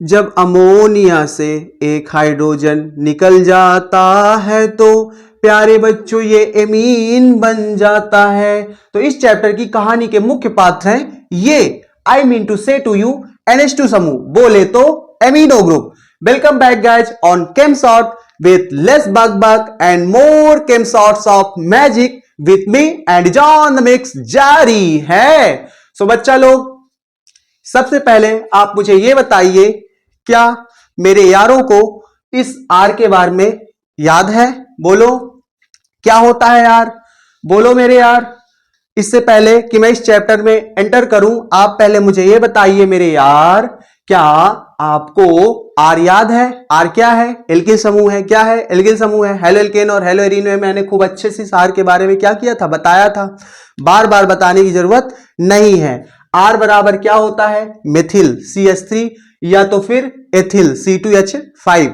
जब अमोनिया से एक हाइड्रोजन निकल जाता है तो प्यारे बच्चों ये एमीन बन जाता है। तो इस चैप्टर की कहानी के मुख्य पात्र हैं ये। I mean to say to you NH2 समूह, बोले तो amino group. Welcome back guys on Chemshot with less bug bug and more Chemshots of magic with me and John the mix जारी है। सो बच्चा लोग, सबसे पहले आप मुझे ये बताइए, क्या मेरे यारों को इस आर के बारे में याद है? बोलो, क्या होता है यार? बोलो मेरे यार। इससे पहले कि मैं इस चैप्टर में एंटर करूं, आप पहले मुझे ये बताइए मेरे यार, क्या आपको आर याद है? आर क्या है? एल्किल समूह है। क्या है? एल्किल समूह है। हेलो एल्केन और हेलो एरीन में मैंने खूब अच्छे से इस आर के बारे में क्या किया था, बताया था। बार बार बताने की जरूरत नहीं है। आर बराबर क्या होता है? मेथिल CH3 या तो फिर एथिल C2H5।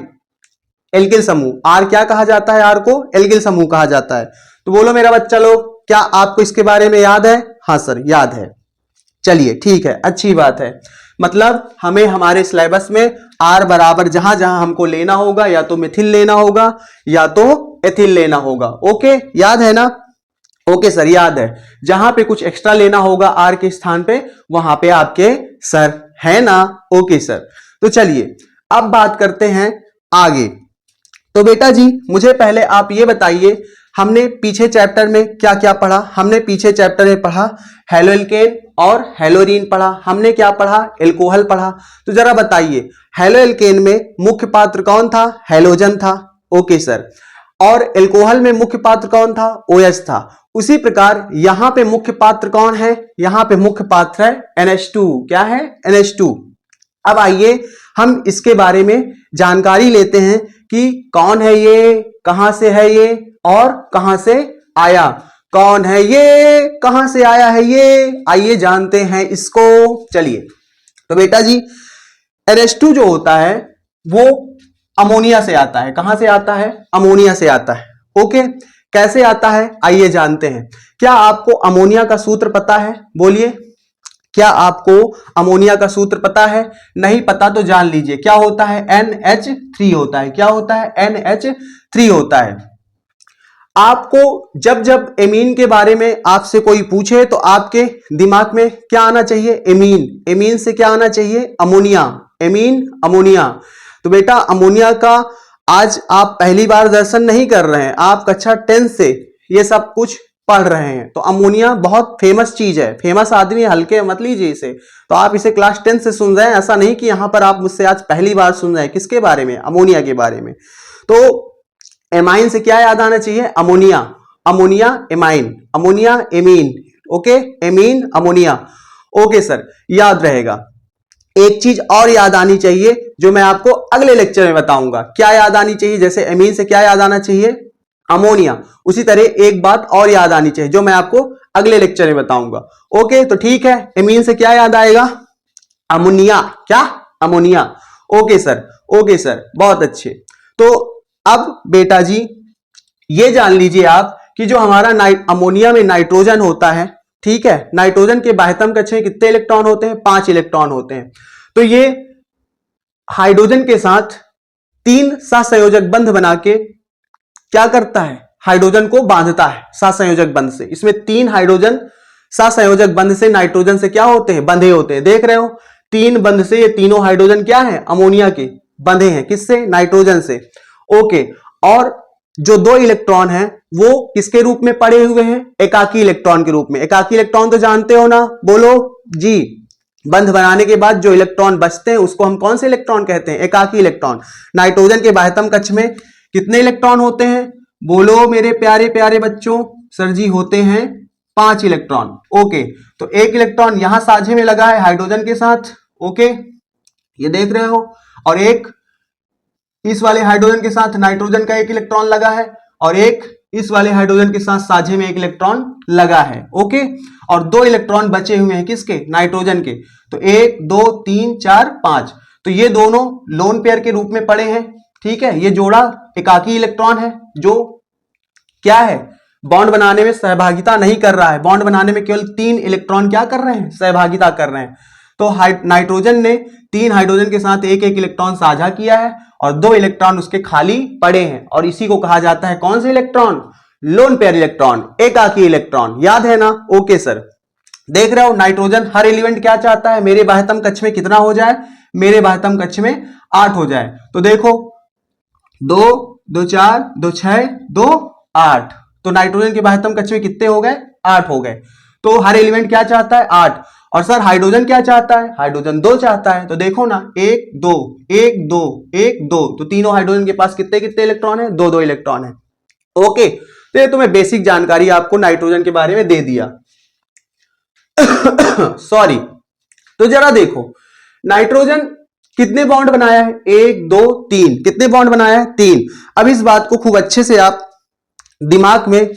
एल्किल समूह। आर क्या कहा जाता है? आर को एल्किल समूह कहा जाता है। तो बोलो मेरा बच्चा लोग, क्या आपको इसके बारे में याद है? हाँ सर, याद है। चलिए ठीक है, अच्छी बात है। मतलब हमें हमारे सिलेबस में आर बराबर जहां जहां हमको लेना होगा, या तो मिथिल लेना होगा या तो एथिल लेना होगा। ओके, याद है ना? ओके सर, याद है। जहां पे कुछ एक्स्ट्रा लेना होगा आर के स्थान पे, वहां पे आपके सर है ना? Okay sir. तो चलिए अब बात करते हैं आगे। तो बेटा जी, मुझे पहले आप ये बताइए, हमने पीछे चैप्टर में क्या क्या पढ़ा? हमने पीछे चैप्टर में पढ़ा हेलो एल्केन और हेलोरीन पढ़ा। हमने क्या पढ़ा? एल्कोहल पढ़ा। तो जरा बताइए, हेलो एल्केन में मुख्य पात्र कौन था? हेलोजन था। Okay sir. और एल्कोहल में मुख्य पात्र कौन था? OH था। उसी प्रकार यहां पे मुख्य पात्र कौन है? यहां पे मुख्य पात्र है NH2। क्या है? NH2। अब आइए हम इसके बारे में जानकारी लेते हैं कि कौन है ये, कहां से है ये और कहां से आया। कौन है ये, कहां से आया है ये, आइए जानते हैं इसको। चलिए, तो बेटा जी, NH2 जो होता है वो अमोनिया से आता है। कहां से आता है? अमोनिया से आता है। ओके, कैसे आता है आइए जानते हैं। क्या आपको अमोनिया का सूत्र पता है? बोलिए, क्या आपको अमोनिया का सूत्र पता है? नहीं पता तो जान लीजिए, क्या होता है? NH3 होता है। क्या होता है? NH3 होता है। आपको जब जब एमीन के बारे में आपसे कोई पूछे तो आपके दिमाग में क्या आना चाहिए? एमीन। एमीन से क्या आना चाहिए? अमोनिया। Amine, ammonia. तो बेटा अमोनिया का आज आप पहली बार दर्शन नहीं कर रहे हैं, आप कक्षा 10 से ये सब कुछ पढ़ रहे हैं। तो अमोनिया बहुत फेमस चीज है, फेमस आदमी, हल्के मत लीजिए इसे। तो आप इसे क्लास 10 से सुन रहे हैं, ऐसा नहीं कि यहां पर आप मुझसे आज पहली बार सुन रहे हैं। किसके बारे में? अमोनिया के बारे में। तो एमाइन से क्या याद आना चाहिए? Ammonia. Ammonia amine, ammonia amine. Okay, amine ammonia. Okay sir, याद रहेगा। एक चीज और याद आनी चाहिए जो मैं आपको अगले लेक्चर में बताऊंगा। क्या याद आनी चाहिए? जैसे एमीन से क्या याद आना चाहिए? अमोनिया। उसी तरह एक बात और याद आनी चाहिए जो मैं आपको अगले लेक्चर में बताऊंगा। ओके, तो ठीक है, एमीन से क्या याद आएगा? अमोनिया। क्या? Ammonia. Okay sir, okay sir, बहुत अच्छे। तो अब बेटा जी ये जान लीजिए आप कि जो हमारा अमोनिया में नाइट्रोजन होता है, ठीक है, नाइट्रोजन के बाह्यतम कक्ष में कितने इलेक्ट्रॉन होते हैं? 5 इलेक्ट्रॉन होते हैं। तो ये हाइड्रोजन के साथ 3 सहसंयोजक बंध बना के क्या करता है? हाइड्रोजन को बांधता है सहसंयोजक बंध से। इसमें 3 हाइड्रोजन सहसंयोजक बंध से नाइट्रोजन से क्या होते हैं? बंधे होते हैं। देख रहे हो, 3 बंध से ये तीनों हाइड्रोजन क्या है? अमोनिया के बंधे हैं। किससे? नाइट्रोजन से। ओके, और जो 2 इलेक्ट्रॉन हैं वो किसके रूप में पड़े हुए हैं? एकाकी इलेक्ट्रॉन के रूप में। एकाकी इलेक्ट्रॉन तो जानते हो ना? बोलो जी। बंध बनाने के बाद जो इलेक्ट्रॉन बचते हैं उसको हम कौन से इलेक्ट्रॉन कहते हैं? एकाकी इलेक्ट्रॉन। नाइट्रोजन के बाह्यतम कक्ष में कितने इलेक्ट्रॉन होते हैं? बोलो मेरे प्यारे प्यारे बच्चों। सर जी, होते हैं 5 इलेक्ट्रॉन। ओके, तो 1 इलेक्ट्रॉन यहां साझे में लगा है हाइड्रोजन के साथ। ओके, ये देख रहे हो। और एक इस वाले हाइड्रोजन के साथ नाइट्रोजन का 1 इलेक्ट्रॉन लगा है, और एक इस वाले हाइड्रोजन के साथ साझे में 1 इलेक्ट्रॉन लगा है। ओके, और 2 इलेक्ट्रॉन बचे हुए हैं किसके? नाइट्रोजन के। तो 1 2 3 4 5। तो ये दोनों लोन पेयर के रूप में पड़े हैं। ठीक है, ये जोड़ा एकाकी इलेक्ट्रॉन है जो क्या है? बॉन्ड बनाने में सहभागिता नहीं कर रहा है। बॉन्ड बनाने में केवल 3 इलेक्ट्रॉन क्या कर रहे हैं? सहभागिता कर रहे हैं। तो नाइट्रोजन ने 3 हाइड्रोजन के साथ एक एक इलेक्ट्रॉन साझा किया है और 2 इलेक्ट्रॉन उसके खाली पड़े हैं, और इसी को कहा जाता है कौन से इलेक्ट्रॉन? लोन पेयर इलेक्ट्रॉन, एकाकी इलेक्ट्रॉन। याद है ना? Okay sir. देख रहे हो नाइट्रोजन हर एलिमेंट क्या चाहता है? मेरे बाह्यतम कक्ष में कितना हो जाए? मेरे बाह्यतम कक्ष में 8 हो जाए। तो देखो 2 2 4 2 6 2 8, तो नाइट्रोजन के बाह्यतम कक्ष में कितने हो गए? 8 हो गए। तो हर एलिमेंट क्या चाहता है? 8। और सर हाइड्रोजन क्या चाहता है? हाइड्रोजन 2 चाहता है। तो देखो ना 1 2 1 2 1 2, तो तीनों हाइड्रोजन के पास कितने कितने इलेक्ट्रॉन है? 2 2 इलेक्ट्रॉन है। ओके, तो ये तुम्हें बेसिक जानकारी आपको नाइट्रोजन के बारे में दे दिया। सॉरी। तो जरा देखो नाइट्रोजन कितने बॉन्ड बनाया है? 1 2 3। कितने बॉन्ड बनाया है? 3। अब इस बात को खूब अच्छे से आप दिमाग में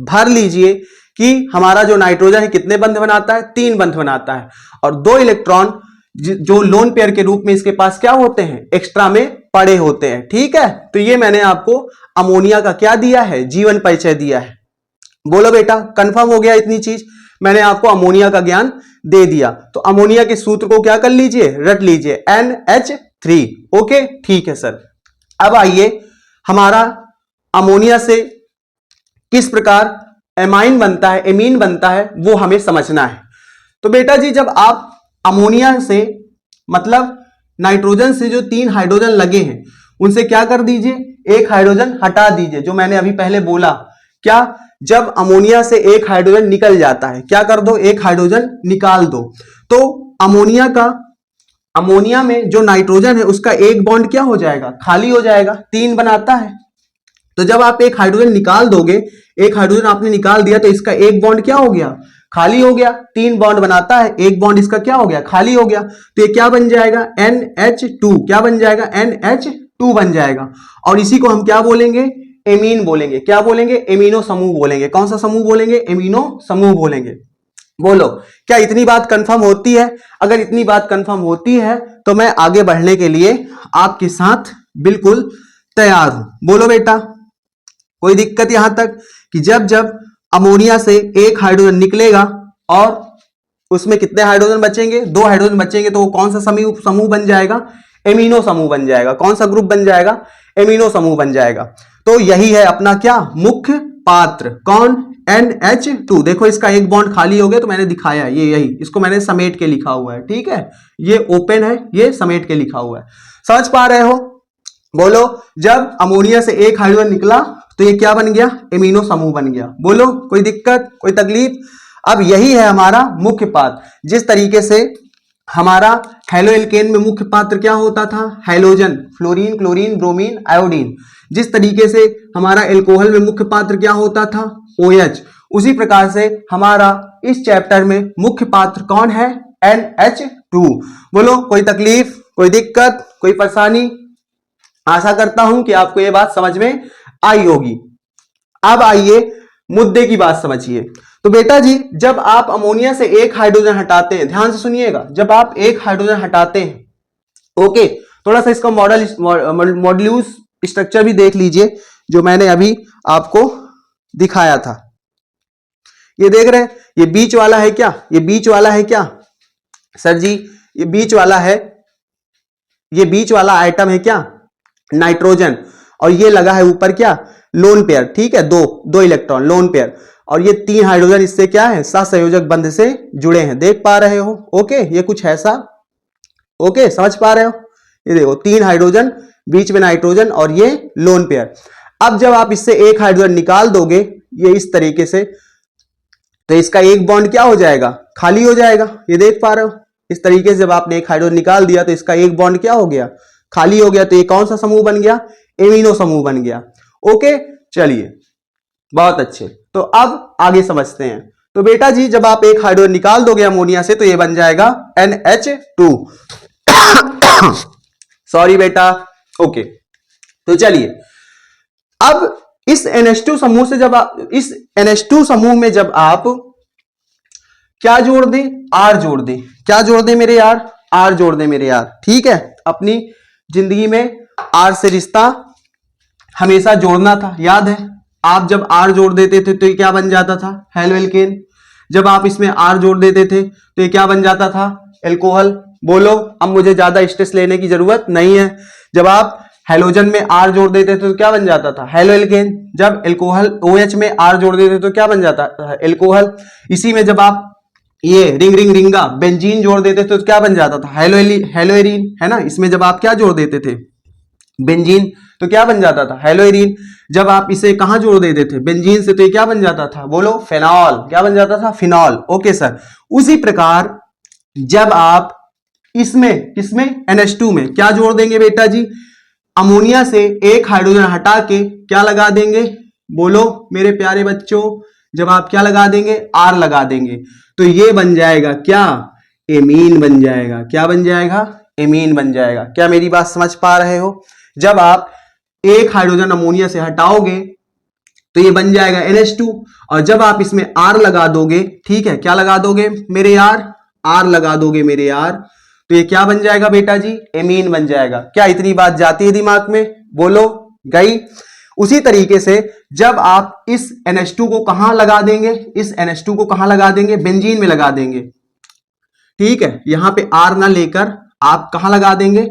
भर लीजिए कि हमारा जो नाइट्रोजन है कितने बंध बनाता है? 3 बंध बनाता है, और 2 इलेक्ट्रॉन जो लोन पेयर के रूप में इसके पास क्या होते हैं? एक्स्ट्रा में पड़े होते हैं। ठीक है, तो ये मैंने आपको अमोनिया का क्या दिया है? जीवन परिचय दिया है। बोलो बेटा, कंफर्म हो गया इतनी चीज? मैंने आपको अमोनिया का ज्ञान दे दिया। तो अमोनिया के सूत्र को क्या कर लीजिए? रट लीजिए, NH3। ओके, ठीक है सर। अब आइए हमारा अमोनिया से किस प्रकार एमाइन बनता है, एमीन बनता है, वो हमें समझना है। तो बेटा जी जब आप अमोनिया से मतलब नाइट्रोजन से जो 3 हाइड्रोजन लगे हैं उनसे क्या कर दीजिए? 1 हाइड्रोजन हटा दीजिए। जो मैंने अभी पहले बोला, क्या? जब अमोनिया से 1 हाइड्रोजन निकल जाता है, क्या कर दो? 1 हाइड्रोजन निकाल दो। तो अमोनिया में जो नाइट्रोजन है उसका एक बॉन्ड क्या हो जाएगा? खाली हो जाएगा। 3 बनाता है। तो जब आप 1 हाइड्रोजन निकाल दोगे, 1 हाइड्रोजन आपने निकाल दिया, तो इसका एक बॉन्ड क्या हो गया? खाली हो गया। 3 बॉन्ड बनाता है, एक बॉन्ड इसका क्या हो गया? खाली हो गया। तो ये क्या बन जाएगा? NH2। क्या बन जाएगा? NH2 बन जाएगा। और इसी को हम क्या बोलेंगे? एमीन बोलेंगे। क्या बोलेंगे? एमिनो समूह बोलेंगे। कौन सा समूह बोलेंगे? एमिनो समूह बोलेंगे। बोलो, क्या इतनी बात कंफर्म होती है? अगर इतनी बात कंफर्म होती है तो मैं आगे बढ़ने के लिए आपके साथ बिल्कुल तैयार हूं। बोलो बेटा, कोई दिक्कत यहां तक कि जब जब अमोनिया से 1 हाइड्रोजन निकलेगा और उसमें कितने हाइड्रोजन बचेंगे? 2 हाइड्रोजन बचेंगे, तो वो कौन सा समूह बन जाएगा? एमिनो समूह बन जाएगा। कौन सा ग्रुप बन जाएगा? एमिनो समूह बन जाएगा। तो यही है अपना क्या? मुख्य पात्र। कौन? NH2। देखो इसका एक बॉन्ड खाली हो गया, तो मैंने दिखाया ये, यही इसको मैंने समेट के लिखा हुआ है। ठीक है, ये ओपन है, ये समेट के लिखा हुआ है। समझ पा रहे हो? बोलो, जब अमोनिया से 1 हाइड्रोजन निकला तो ये क्या बन गया? एमिनो समूह बन गया। बोलो, कोई दिक्कत, कोई तकलीफ? अब यही है हमारा मुख्य पात्र। जिस तरीके से हमारा हेलोएल्केन में मुख्य पात्र क्या होता था? Halogen, fluorine, chlorine, bromine, iodine. जिस तरीके से हमारा एल्कोहल में मुख्य पात्र क्या होता था? OH। उसी प्रकार से हमारा इस चैप्टर में मुख्य पात्र कौन है? NH2। बोलो, कोई तकलीफ, कोई दिक्कत, कोई परेशानी? आशा करता हूं कि आपको यह बात समझ में आई होगी। अब आइए मुद्दे की बात समझिए। तो बेटा जी जब आप अमोनिया से 1 हाइड्रोजन हटाते हैं, ध्यान से सुनिएगा, जब आप 1 हाइड्रोजन हटाते हैं, ओके, थोड़ा सा इसका मॉड्यूल्स स्ट्रक्चर भी देख लीजिए जो मैंने अभी आपको दिखाया था। ये देख रहे हैं, ये बीच वाला है क्या? ये बीच वाला है क्या सर जी? ये बीच वाला है, ये बीच वाला आइटम है क्या? नाइट्रोजन। और ये लगा है ऊपर क्या? Lone pair. ठीक है, दो इलेक्ट्रॉन लोन पेयर, और ये 3 हाइड्रोजन इससे क्या है? सहसंयोजक बंध से जुड़े हैं। देख पा रहे हो? ओके, ये कुछ ऐसा। ओके, समझ पा रहे हो? ये देखो 3 हाइड्रोजन, बीच में नाइट्रोजन और ये लोन पेयर। अब जब आप इससे 1 हाइड्रोजन निकाल दोगे ये इस तरीके से, तो इसका एक बॉन्ड क्या हो जाएगा? खाली हो जाएगा। ये देख पा रहे हो? इस तरीके से जब आपने 1 हाइड्रोजन निकाल दिया तो इसका एक बॉन्ड क्या हो गया? खाली हो गया। तो ये कौन सा समूह बन गया? एमिनो समूह बन गया। ओके, चलिए, बहुत अच्छे। तो अब आगे समझते हैं। तो बेटा जी जब आप 1 हाइड्रोजन निकाल दोगे अमोनिया से तो ये बन जाएगा NH2। सॉरी बेटा। ओके, तो चलिए, अब इस NH2 समूह से जब आप इस NH2 समूह में जब आप क्या जोड़ दें? R जोड़ दें। क्या जोड़ दें मेरे यार? R जोड़ दें मेरे यार। ठीक है, अपनी जिंदगी में R से रिश्ता हमेशा जोड़ना था। याद है? आप जब R जोड़ देते थे तो ये क्या बन जाता था? हेलोएल्केन। जब आप इसमें R जोड़ देते थे तो ये क्या बन जाता था? एल्कोहल। बोलो, अब मुझे ज्यादा स्ट्रेस लेने की जरूरत नहीं है। जब आप हेलोजन में R जोड़ देते थे तो क्या बन जाता था? Halo alkane. जब एल्कोहल OH में R जोड़ देते तो क्या बन जाता था? एल्कोहल। इसी में जब आप ये रिंगा बेंजीन जोड़ देते तो क्या बन जाता था? हेलोएरीन, है ना। इसमें जब आप क्या जोड़ देते थे? बेंजीन, तो क्या बन जाता था? हेलोएरीन। जब आप इसे कहां जोड़ देते थे? बेंजीन से, तो ये क्या बन जाता था? बोलो, फेनॉल। क्या बन जाता था? फिनॉल। Okay sir. उसी प्रकार जब आप इसमें NH2 में क्या जोड़ देंगे बेटा जी? अमोनिया से एक हाइड्रोजन हटा के क्या लगा देंगे? बोलो मेरे प्यारे बच्चों, जब आप क्या लगा देंगे? R लगा देंगे, तो ये बन जाएगा क्या? एमीन बन जाएगा। क्या बन जाएगा? एमीन बन जाएगा। क्या मेरी बात समझ पा रहे हो? जब आप एक हाइड्रोजन अमोनिया से हटाओगे तो ये बन जाएगा NH2, और जब आप इसमें R लगा दोगे, ठीक है, क्या लगा दोगे मेरे यार? R लगा दोगे मेरे यार, तो ये क्या बन जाएगा बेटा जी? एमीन बन जाएगा। क्या इतनी बात जाती है दिमाग में? बोलो, गई। उसी तरीके से जब आप इस NH2 को कहां लगा देंगे? इस NH2 को कहां लगा देंगे? बेंजीन में लगा देंगे, ठीक है। यहां पे R ना लेकर आप कहां लगा देंगे?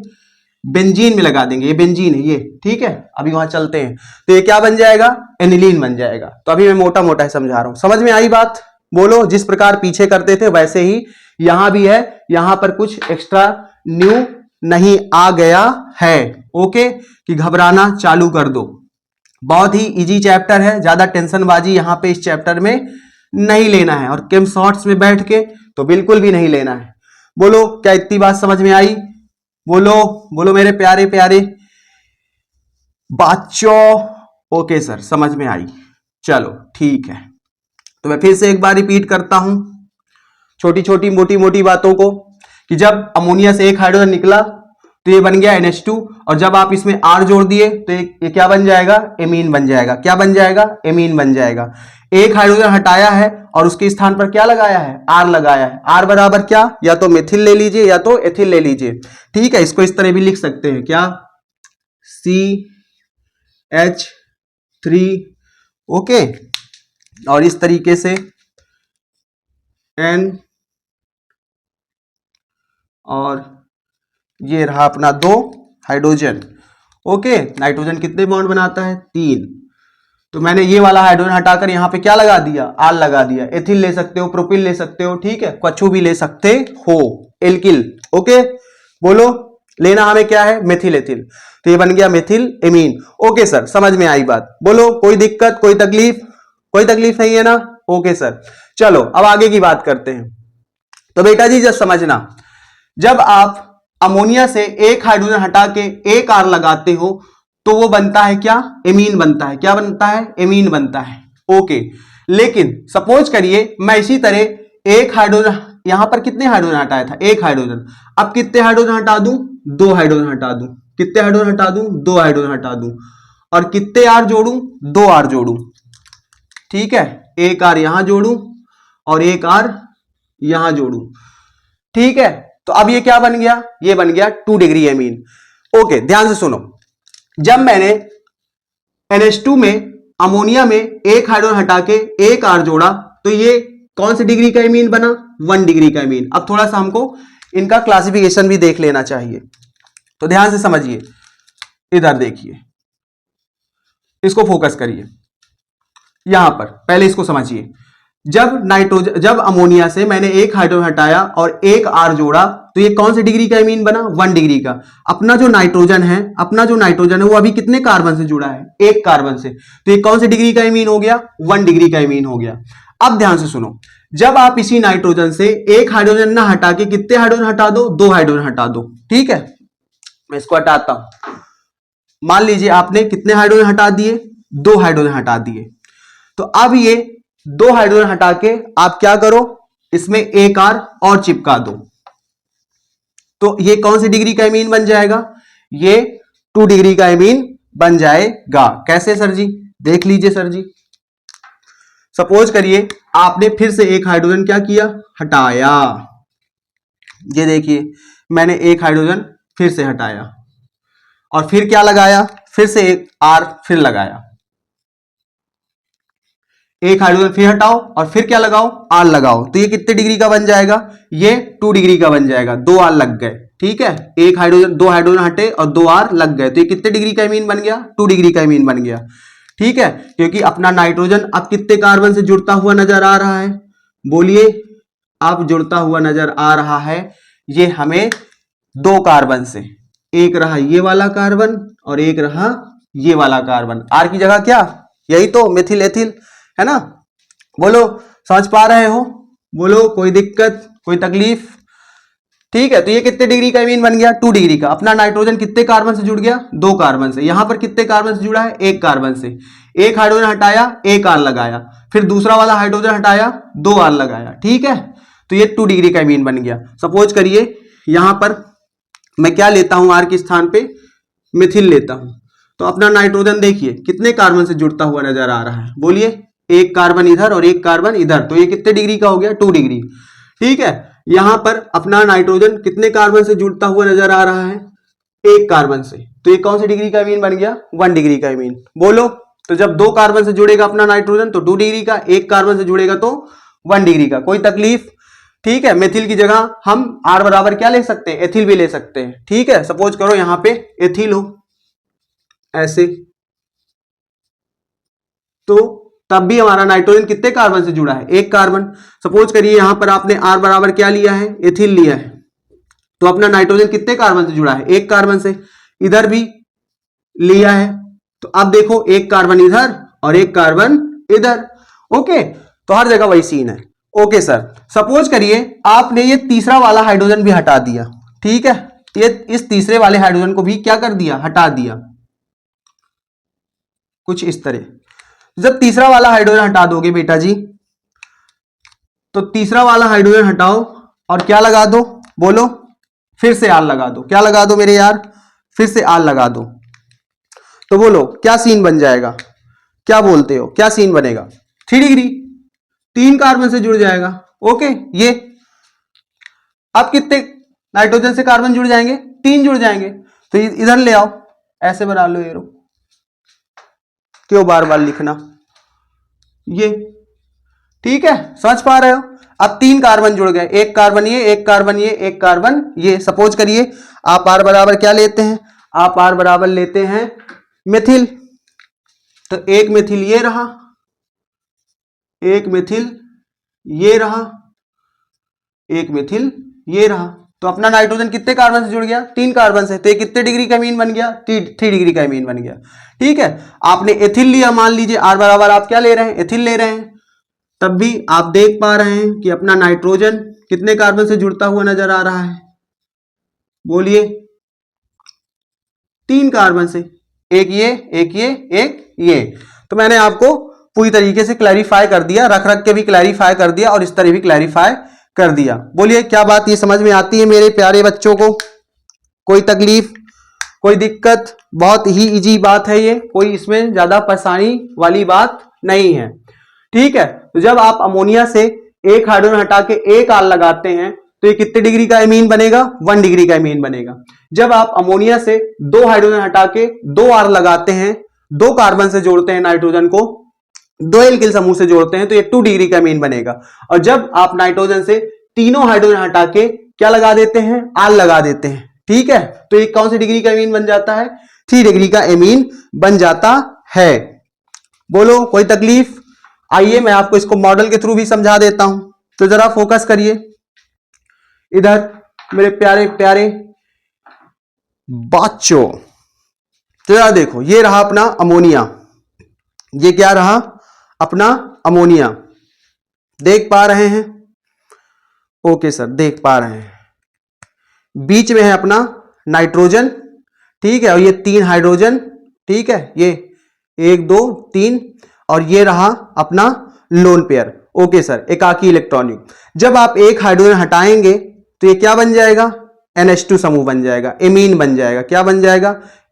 बेंजीन में लगा देंगे। ये बेंजीन है ये, ठीक है। अभी वहां चलते हैं, तो ये क्या बन जाएगा? एनिलीन बन जाएगा। तो अभी मैं मोटा मोटा समझा रहा हूं, समझ में आई बात? बोलो, जिस प्रकार पीछे करते थे वैसे ही यहां भी है। यहां पर कुछ एक्स्ट्रा न्यू नहीं आ गया है, ओके, कि घबराना चालू कर दो। बहुत ही इजी चैप्टर है, ज्यादा टेंशनबाजी यहां पे इस चैप्टर में नहीं लेना है, और केम शॉर्ट्स में बैठ के तो बिल्कुल भी नहीं लेना है। बोलो, क्या इतनी बात समझ में आई? बोलो बोलो मेरे प्यारे प्यारे बच्चों। ओके सर, समझ में आई। चलो ठीक है, तो मैं फिर से एक बार रिपीट करता हूं छोटी छोटी मोटी मोटी बातों को, कि जब अमोनिया से एक हाइड्रोजन निकला तो ये बन गया NH2, और जब आप इसमें R जोड़ दिए तो ये क्या बन जाएगा? एमीन बन जाएगा। क्या बन जाएगा? एमीन बन जाएगा। एक हाइड्रोजन हटाया है और उसके स्थान पर क्या लगाया है? R लगाया है। R बराबर क्या? या तो मेथिल ले लीजिए या तो एथिल ले लीजिए, ठीक है। इसको इस तरह भी लिख सकते हैं, क्या? CH3, ओके, और इस तरीके से N, और ये रहा अपना 2 हाइड्रोजन, ओके। नाइट्रोजन कितने बॉन्ड बनाता है? 3। तो मैंने ये वाला हाइड्रोजन हटाकर यहां पे क्या लगा दिया? R लगा दिया। एथिल ले सकते हो, प्रोपिल ले सकते हो, ठीक है, कछु भी ले सकते हो, एल्किल, ओके। बोलो, लेना हमें क्या है? मेथिल एथिल, तो ये बन गया मेथिल एमीन। ओके सर, समझ में आई बात? बोलो, कोई दिक्कत, कोई तकलीफ? कोई तकलीफ नहीं है ना? ओके सर, चलो अब आगे की बात करते हैं। तो बेटा जी जब समझना, जब आप अमोनिया से एक हाइड्रोजन हटा के एक R लगाते हो तो वो बनता है क्या? एमीन बनता है। क्या बनता है? एमीन बनता है, ओके। लेकिन सपोज करिए मैं इसी तरह एक हाइड्रोजन, यहां पर कितने हाइड्रोजन हटाया था? एक हाइड्रोजन। अब कितने हाइड्रोजन हटा दूं? 2 हाइड्रोजन हटा दूं। कितने हाइड्रोजन हटा दूं? 2 हाइड्रोजन हटा दूं। और कितने R जोड़ूं? 2 R जोड़ूं, ठीक है। एक R यहां जोड़ूं और एक R यहां जोड़ूं, ठीक है। तो अब ये क्या बन गया? ये बन गया 2 डिग्री एमीन। ओके, ध्यान से सुनो, जब मैंने NH2 में अमोनिया में एक हाइड्रोजन हटा के एक R जोड़ा तो ये कौन सी डिग्री का एमीन बना? 1 डिग्री का एमीन। अब थोड़ा सा हमको इनका क्लासिफिकेशन भी देख लेना चाहिए, तो ध्यान से समझिए। इधर देखिए, इसको फोकस करिए, यहां पर पहले इसको समझिए। जब अमोनिया से मैंने एक हाइड्रोजन हटाया और एक R जोड़ा तो ये कौन सी डिग्री का एमीन बना? 1 डिग्री का। अपना जो नाइट्रोजन है वो अभी कितने कार्बन से जुड़ा है? एक कार्बन से, तो ये कौन सी डिग्री का एमीन हो गया? 1 डिग्री का एमीन हो गया। अब ध्यान से सुनो, जब आप इसी नाइट्रोजन से एक हाइड्रोजन ना हटा के कितने हाइड्रोजन हटा दो? 2 हाइड्रोजन हटा दो, ठीक है। मैं इसको हटाता हूं, मान लीजिए आपने कितने हाइड्रोजन हटा दिए? 2 हाइड्रोजन हटा दिए। तो अब ये 2 हाइड्रोजन हटा के आप क्या करो? इसमें एक R और चिपका दो, तो ये कौन सी डिग्री का एमीन बन जाएगा? ये 2 डिग्री का एमीन बन जाएगा। कैसे सर जी? देख लीजिए सर जी, सपोज करिए आपने फिर से एक हाइड्रोजन क्या किया? हटाया। ये देखिए, मैंने एक हाइड्रोजन फिर से हटाया और फिर क्या लगाया? फिर से एक R फिर लगाया। एक हाइड्रोजन फिर हटाओ और फिर क्या लगाओ, आर लगाओ, तो ये कितने डिग्री का बन जाएगा, ये 2 डिग्री का बन जाएगा, 2 आर लग गए। ठीक है, एक हाइड्रोजन, 2 हाइड्रोजन हटे और 2 आर लग गए, तो ये कितने डिग्री का एमीन बन गया, 2 डिग्री का एमीन बन गया। ठीक है, क्योंकि अपना नाइट्रोजन अब कितने कार्बन से जुड़ता हुआ नजर आ रहा है, बोलिए, अब जुड़ता हुआ नजर आ रहा है ये हमें 2 कार्बन से, एक रहा ये वाला कार्बन और एक रहा ये वाला कार्बन, आर की जगह क्या, यही तो मेथिल एथिल है ना। बोलो समझ पा रहे हो, बोलो कोई दिक्कत कोई तकलीफ। ठीक है, तो ये कितने डिग्री का एमीन बन गया, 2 डिग्री का। अपना नाइट्रोजन कितने कार्बन से जुड़ गया, 2 कार्बन से। यहां पर कितने कार्बन से जुड़ा है, 1 कार्बन से। एक हाइड्रोजन हटाया, 1 आर लगाया, फिर दूसरा वाला हाइड्रोजन हटाया, 2 आर लगाया। ठीक है, तो ये 2 डिग्री का एमीन बन गया। सपोज करिए यहां पर मैं क्या लेता हूं, आर के स्थान पे मिथिल लेता हूं, तो अपना नाइट्रोजन देखिए कितने कार्बन से जुड़ता हुआ नजर आ रहा है, बोलिए, 1 कार्बन इधर और 1 कार्बन इधर, तो ये कितने डिग्री का हो गया, 2 डिग्री। ठीक है, यहां पर अपना नाइट्रोजन कितने कार्बन से जुड़ता हुआ नजर आ रहा है, 1 कार्बन से, तो ये कौन सी डिग्री का एमीन बन गया, 1 डिग्री का एमीन। बोलो, तो जब 2 कार्बन से जुड़ेगा अपना नाइट्रोजन तो 2 डिग्री का, 1 कार्बन से जुड़ेगा तो 1 डिग्री का, कोई तकलीफ। ठीक है, मेथिल की जगह हम आर बराबर क्या ले सकते हैं, एथिल भी ले सकते हैं। ठीक है, सपोज करो यहां पे एथिल हो ऐसे, तो तब भी हमारा नाइट्रोजन कितने कार्बन से जुड़ा है, 1 कार्बन। सपोज करिए यहां पर आपने आर बराबर क्या लिया है, एथिल लिया है, तो अपना नाइट्रोजन कितने कार्बन से जुड़ा है, 1 कार्बन से। इधर भी लिया है, तो अब देखो 1 कार्बन इधर और 1 कार्बन इधर। ओके, तो हर जगह वही सीन है। ओके सर, सपोज करिए आपने ये तीसरा वाला हाइड्रोजन भी हटा दिया। ठीक है, ये इस तीसरे वाले हाइड्रोजन को भी क्या कर दिया, हटा दिया, कुछ इस तरह। जब तीसरा वाला हाइड्रोजन हटा दोगे बेटा जी, तो तीसरा वाला हाइड्रोजन हटाओ और क्या लगा दो, बोलो, फिर से आर लगा दो। क्या लगा दो मेरे यार, फिर से आर लगा दो, तो बोलो क्या सीन बन जाएगा, क्या बोलते हो, क्या सीन बनेगा, 3 डिग्री, 3 कार्बन से जुड़ जाएगा। ओके, ये अब कितने नाइट्रोजन से कार्बन जुड़ जाएंगे, 3 जुड़ जाएंगे, तो इधर ले आओ, ऐसे बना लो एरो, क्यों बार बार लिखना ये। ठीक है, समझ पा रहे हो, अब 3 कार्बन जुड़ गए, 1 कार्बन ये, 1 कार्बन ये, 1 कार्बन ये। सपोज करिए आप आर बराबर क्या लेते हैं, आप आर बराबर लेते हैं मेथिल, तो 1 मेथिल ये रहा, 1 मेथिल ये रहा, 1 मेथिल ये रहा, तो अपना नाइट्रोजन कितने कार्बन से जुड़ गया, 3 कार्बन से, तो ये कितने डिग्री का एमीन बन गया, 3 डिग्री का एमीन बन गया। ठीक है, आपने एथिल लिया, मान लीजिए आर बराबर आप क्या ले रहे हैं, एथिल ले रहे हैं, तब भी आप देख पा रहे हैं कि अपना नाइट्रोजन कितने कार्बन से जुड़ता हुआ नजर आ रहा है, बोलिए, 3 कार्बन से, एक ये, एक ये, एक ये। तो मैंने आपको पूरी तरीके से क्लैरिफाई कर दिया, रख रख के भी क्लैरिफाई कर दिया और इस तरह भी क्लैरिफाई कर दिया। बोलिए क्या बात ये समझ में आती है मेरे प्यारे बच्चों को, कोई तकलीफ कोई दिक्कत, बहुत ही इजी बात है ये, कोई इसमें ज्यादा परेशानी वाली बात नहीं है। ठीक है, तो जब आप अमोनिया से 1 हाइड्रोजन हटा के 1 आर लगाते हैं तो ये कितने डिग्री का एमीन बनेगा, 1 डिग्री का एमीन बनेगा। जब आप अमोनिया से 2 हाइड्रोजन हटा के 2 आर लगाते हैं, 2 कार्बन से जोड़ते हैं नाइट्रोजन को, 2 एल्किल समूह से जोड़ते हैं, तो ये 2 डिग्री का एमीन बनेगा। और जब आप नाइट्रोजन से तीनों हाइड्रोजन हटा के क्या लगा देते हैं, आर लगा देते हैं, ठीक है, तो ये कौन सी डिग्री का एमीन बन जाता है, 3 डिग्री का एमीन बन जाता है। बोलो कोई तकलीफ। आइए मैं आपको इसको मॉडल के थ्रू भी समझा देता हूं, तो जरा फोकस करिए इधर मेरे प्यारे प्यारे बच्चों। तो जरा देखो, ये रहा अपना अमोनिया, ये क्या रहा अपना अमोनिया, देख पा रहे हैं, ओके सर देख पा रहे हैं। बीच में है अपना नाइट्रोजन, ठीक है, और ये 3 हाइड्रोजन, ठीक है, ये 1 2 3, और ये रहा अपना लोन पेयर, ओके सर, एकाकी इलेक्ट्रॉनिक। जब आप एक हाइड्रोजन हटाएंगे तो ये क्या बन जाएगा, NH2 समूह बन जाएगा, एमीन बन जाएगा, क्या बन जाएगा,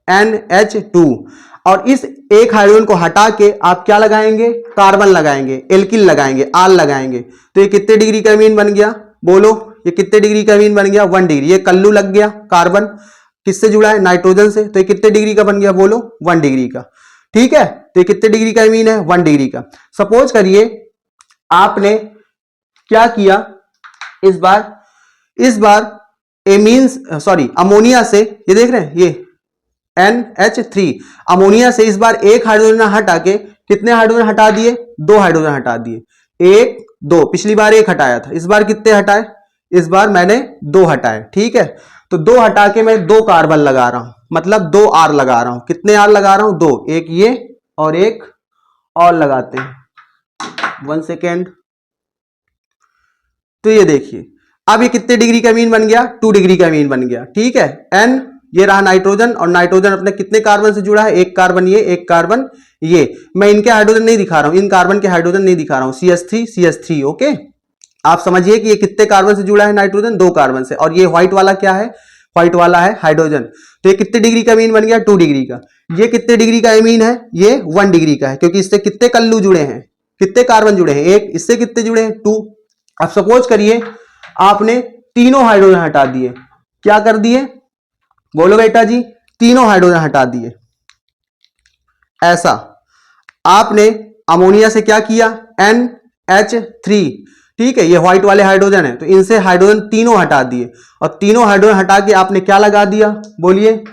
NH2। और इस एक हाइड्रोजन को हटा के आप क्या लगाएंगे, कार्बन लगाएंगे, एल्किल लगाएंगे, आर लगाएंगे, तो ये कितने डिग्री का एमीन बन गया, बोलो ये कितने डिग्री का एमीन बन गया, 1 डिग्री। ये कल्लू लग गया, कार्बन किससे जुड़ा है, नाइट्रोजन से, तो ये कितने डिग्री का बन गया, बोलो 1 डिग्री का। ठीक है, तो ये कितने डिग्री का एमीन है? 1 डिग्री का। सपोज करिए आपने क्या किया, इस बार एमीन्स सॉरी अमोनिया से, ये देख रहे हैं ये NH3, अमोनिया से इस बार एक हाइड्रोजन हटा के कितने हाइड्रोजन हटा दिए? 2 हाइड्रोजन हटा दिए। 1 2, पिछली बार 1 हटाया था, इस बार कितने हटाए? इस बार मैंने 2 हटाए। ठीक है, तो 2 हटा के मैं 2 कार्बन लगा रहा हूं, मतलब 2 R लगा रहा हूं। कितने R लगा रहा हूं? 2, एक ये और एक और लगाते हैं। 1 सेकेंड। तो ये देखिए अब ये कितने डिग्री का अमीन बन गया? 2 डिग्री का अमीन बन गया। ठीक है, N ये रहा नाइट्रोजन, और नाइट्रोजन अपने कितने कार्बन से जुड़ा है? एक कार्बन ये, एक कार्बन ये। मैं इनके हाइड्रोजन नहीं दिखा रहा हूं, इन कार्बन के हाइड्रोजन नहीं दिखा रहा हूं। CH3 CH3। ओके, आप समझिए कि ये कितने कार्बन से जुड़ा है नाइट्रोजन? 2 कार्बन से। और ये व्हाइट वाला क्या है? व्हाइट वाला है हाइड्रोजन। तो ये कितने डिग्री का अमीन बन गया? 2 डिग्री का। ये कितने डिग्री का अमीन है? ये 1 डिग्री का है, क्योंकि इससे कितने कल्लू जुड़े हैं? कितने कार्बन जुड़े हैं? 1। इससे कितने जुड़े हैं? 2। अब सपोज करिए आपने तीनों हाइड्रोजन हटा दिए। क्या कर दिए? बोलो बेटा जी। तीनों हाइड्रोजन हटा दिए। ऐसा आपने अमोनिया से क्या किया? NH3। ठीक है, ये व्हाइट वाले हाइड्रोजन है, तो इनसे हाइड्रोजन तीनों हटा दिए, और तीनों हाइड्रोजन हटा के आपने क्या लगा दिया? बोलिए।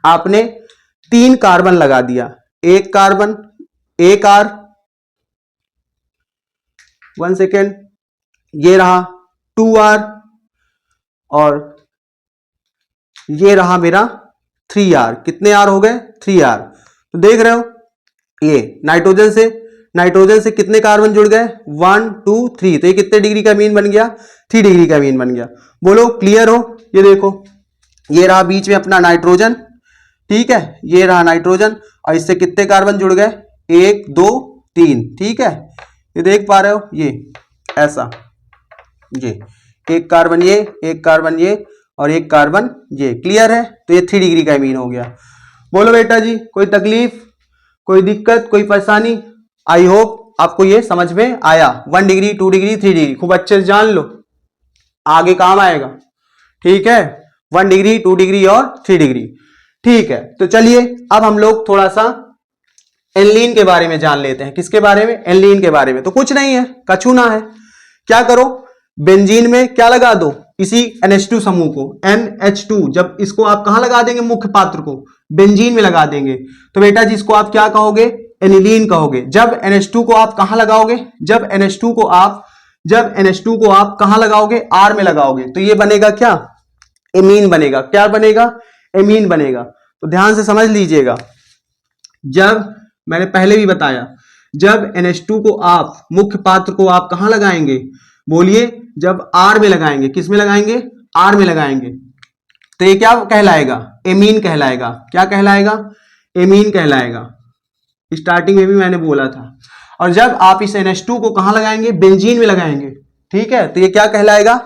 आपने 3 कार्बन लगा दिया। एक कार्बन, एक R, 1 सेकेंड, ये रहा 2R, और ये रहा मेरा 3R। कितने R हो गए? 3R। तो देख रहे हो ये नाइट्रोजन से कितने कार्बन जुड़ गए? 1 2 3। तो ये कितने डिग्री का अमीन बन गया? 3 डिग्री का अमीन बन गया। बोलो क्लियर हो? ये देखो, ये रहा बीच में अपना नाइट्रोजन। ठीक है, ये रहा नाइट्रोजन, और इससे कितने कार्बन जुड़ गए? 1 2 3। ठीक है, ये देख पा रहे हो? ये ऐसा, ये एक कार्बन ये, एक कार्बन ये, और एक कार्बन ये। क्लियर है? तो ये 3 डिग्री का अमीन हो गया। बोलो बेटा जी, कोई तकलीफ, कोई दिक्कत, कोई परेशानी? आई होप आपको ये समझ में आया। 1 डिग्री, 2 डिग्री, 3 डिग्री खूब अच्छे से जान लो, आगे काम आएगा। ठीक है, 1 डिग्री, 2 डिग्री और 3 डिग्री। ठीक है, तो चलिए अब हम लोग थोड़ा सा एनलीन के बारे में जान लेते हैं। किसके बारे में? एनलीन के बारे में। तो कुछ नहीं है, कछूना है। क्या करो, बेंजीन में क्या लगा दो? इसी NH2 समूह को, NH2। जब इसको आप कहां लगा देंगे? मुख्य पात्र को बेंजीन में लगा देंगे, तो बेटा जी इसको आप क्या कहोगे? एनिलीन कहोगे। जब NH2 को आप कहां लगाओगे? जब NH2 को आप कहां लगाओगे? R में लगाओगे, तो ये बनेगा क्या? एमीन बनेगा। क्या बनेगा? एमीन बनेगा। तो ध्यान से समझ लीजिएगा, जब मैंने पहले भी बताया, जब NH2 को आप, मुख्य पात्र को आप कहां लगाएंगे? बोलिए। जब R में लगाएंगे। किस में लगाएंगे? R में लगाएंगे, तो ये क्या कहलाएगा? एमीन कहलाएगा। क्या कहलाएगा? एमीन कहलाएगा। स्टार्टिंग में भी मैंने बोला था। और जब आप इस NH2 को कहां लगाएंगे? बेंजीन में लगाएंगे। ठीक है, तो ये क्या कहलाएगा?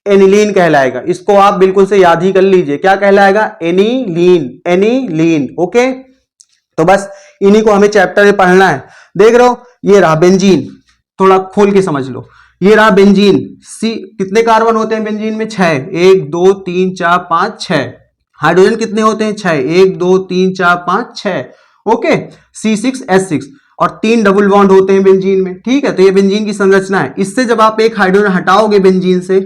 एनिलीन कहलाएगा। इसको आप बिल्कुल से याद ही कर लीजिए। क्या कहलाएगा? एनिलीन। एनिलीन। ओके, तो बस इन्हीं को हमें चैप्टर में पढ़ना है। देख रहे हो, ये रहा बेंजीन, थोड़ा खोल के समझ लो। ये रहा बेंजीन। कितने कार्बन होते हैं बेंजीन में? 6। 1 2 3 4 5 6। हाइड्रोजन कितने होते हैं? 6। 1 2 3 4 5 6। ओके, C6H6, और 3 डबल बॉन्ड होते हैं बेंजीन में। ठीक है, तो ये बेंजीन की संरचना है। इससे जब आप एक हाइड्रोजन हटाओगे बेंजीन से,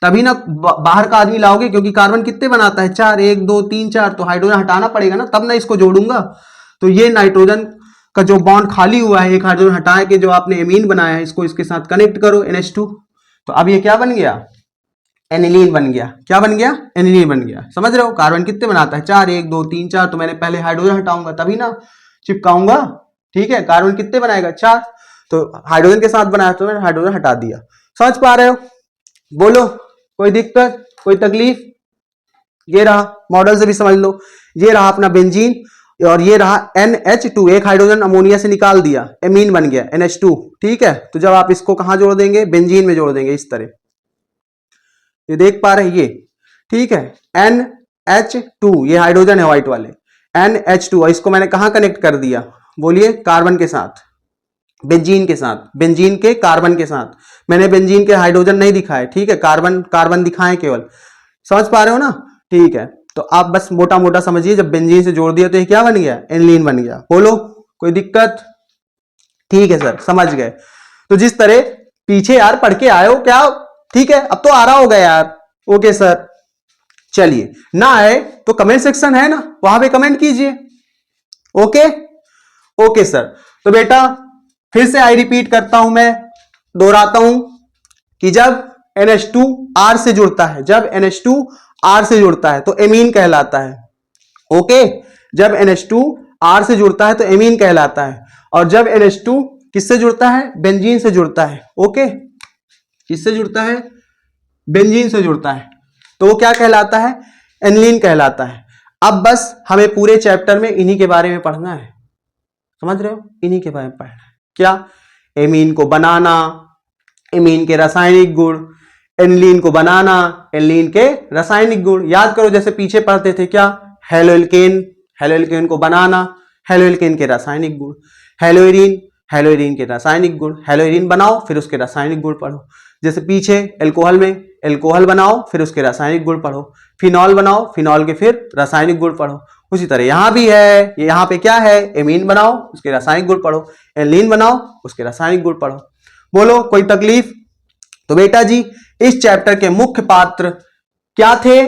तभी ना बाहर का आदमी लाओगे, क्योंकि कार्बन कितने बनाता है? 4। 1 2 3 4। तो हाइड्रोजन हटाना पड़ेगा ना, तब ना इसको जोड़ूंगा। तो ये नाइट्रोजन का जो बॉन्ड खाली हुआ है, एक हाइड्रोजन हटा के जो आपने एमीन बनाया है, इसको इसके साथ कनेक्ट करो, NH2। तो अब ये क्या बन गया? एनिलीन बन गया। क्या बन गया? एनिलीन बन गया। समझ रहे हो? कार्बन कितने बनाता है? 4। 1 2 3 4। तो मैंने पहले हाइड्रोजन हटाऊंगा, तभी ना चिपकाऊंगा। ठीक है, कार्बन कितने बनाएगा? 4। तो हाइड्रोजन के साथ बनाया, तो मैंने हाइड्रोजन हटा दिया। समझ पा रहे हो? बोलो, कोई दिक्कत, कोई तकलीफ? ये रहा, मॉडल से भी समझ लो। ये रहा अपना बेंजीन, और ये रहा NH2। एक हाइड्रोजन अमोनिया से निकाल दिया, एमीन बन गया NH2। ठीक है, तो जब आप इसको कहां जोड़ देंगे? बेंजीन में जोड़ देंगे, इस तरह। ये देख पा रहे हैं ये? ठीक है, NH2 ये हाइड्रोजन है व्हाइट वाले, NH2, और इसको मैंने कहां कनेक्ट कर दिया? बोलिए। कार्बन के साथ, बेंजीन के साथ, बेंजीन के कार्बन के साथ। मैंने बेंजीन के हाइड्रोजन नहीं दिखाए। ठीक है, कार्बन कार्बन दिखाए केवल। समझ पा रहे हो ना? ठीक है, तो आप बस मोटा मोटा समझिए, जब बेंजीन से जोड़ दिया तो ये क्या बन गया, एनिलीन बन गया। बोलो कोई दिक्कत? ठीक है सर, समझ गए। तो जिस तरह पीछे यार पढ़ के आए हो क्या, ठीक है, अब तो आ रहा होगा यार। ओके सर, चलिए, ना आए तो कमेंट सेक्शन है ना, वहां पे कमेंट कीजिए। Okay okay sir. तो बेटा फिर से आई रिपीट करता हूं, मैं दोहराता हूं कि जब NH2 R से जुड़ता है, जब NH2 R से जुड़ता है तो एमीन कहलाता है। ओके, जब NH2 R से जुड़ता है तो एमीन कहलाता है। और जब NH2 किससे जुड़ता है, बेंजीन से जुड़ता है। ओके, किससे जुड़ता है, बेंजीन से जुड़ता है, तो वो क्या कहलाता है, एनिलीन कहलाता है। अब बस हमें पूरे चैप्टर में इन्हीं के बारे में पढ़ना है, समझ रहे हो, इन्हीं के बारे में पढ़ना है। क्या, एमीन को बनाना, एमीन के रासायनिक गुण, एनिलीन को बनाना, एनिलीन के रासायनिक गुण। याद करो जैसे पीछे पढ़ते थे, क्या, हेलोएल्केन, हेलोएल्केन को बनाना, हेलोएल्केन के रासायनिक गुण, हेलोइरिन, हेलोइरिन के रासायनिक गुण, हेलोइरिन बनाओ फिर उसके रासायनिक गुण पढ़ो। जैसे पीछे एल्कोहल में एल्कोहल बनाओ फिर उसके रासायनिक गुण पढ़ो, फिनॉल बनाओ, फिनॉल के फिर रासायनिक गुण पढ़ो। उसी तरह यहां भी है, यहां पे क्या है, एमीन बनाओ उसके रासायनिक गुण पढ़ो, एनिलीन बनाओ उसके रासायनिक गुण पढ़ो। बोलो कोई तकलीफ? तो बेटा जी इस चैप्टर के मुख्य पात्र क्या थे?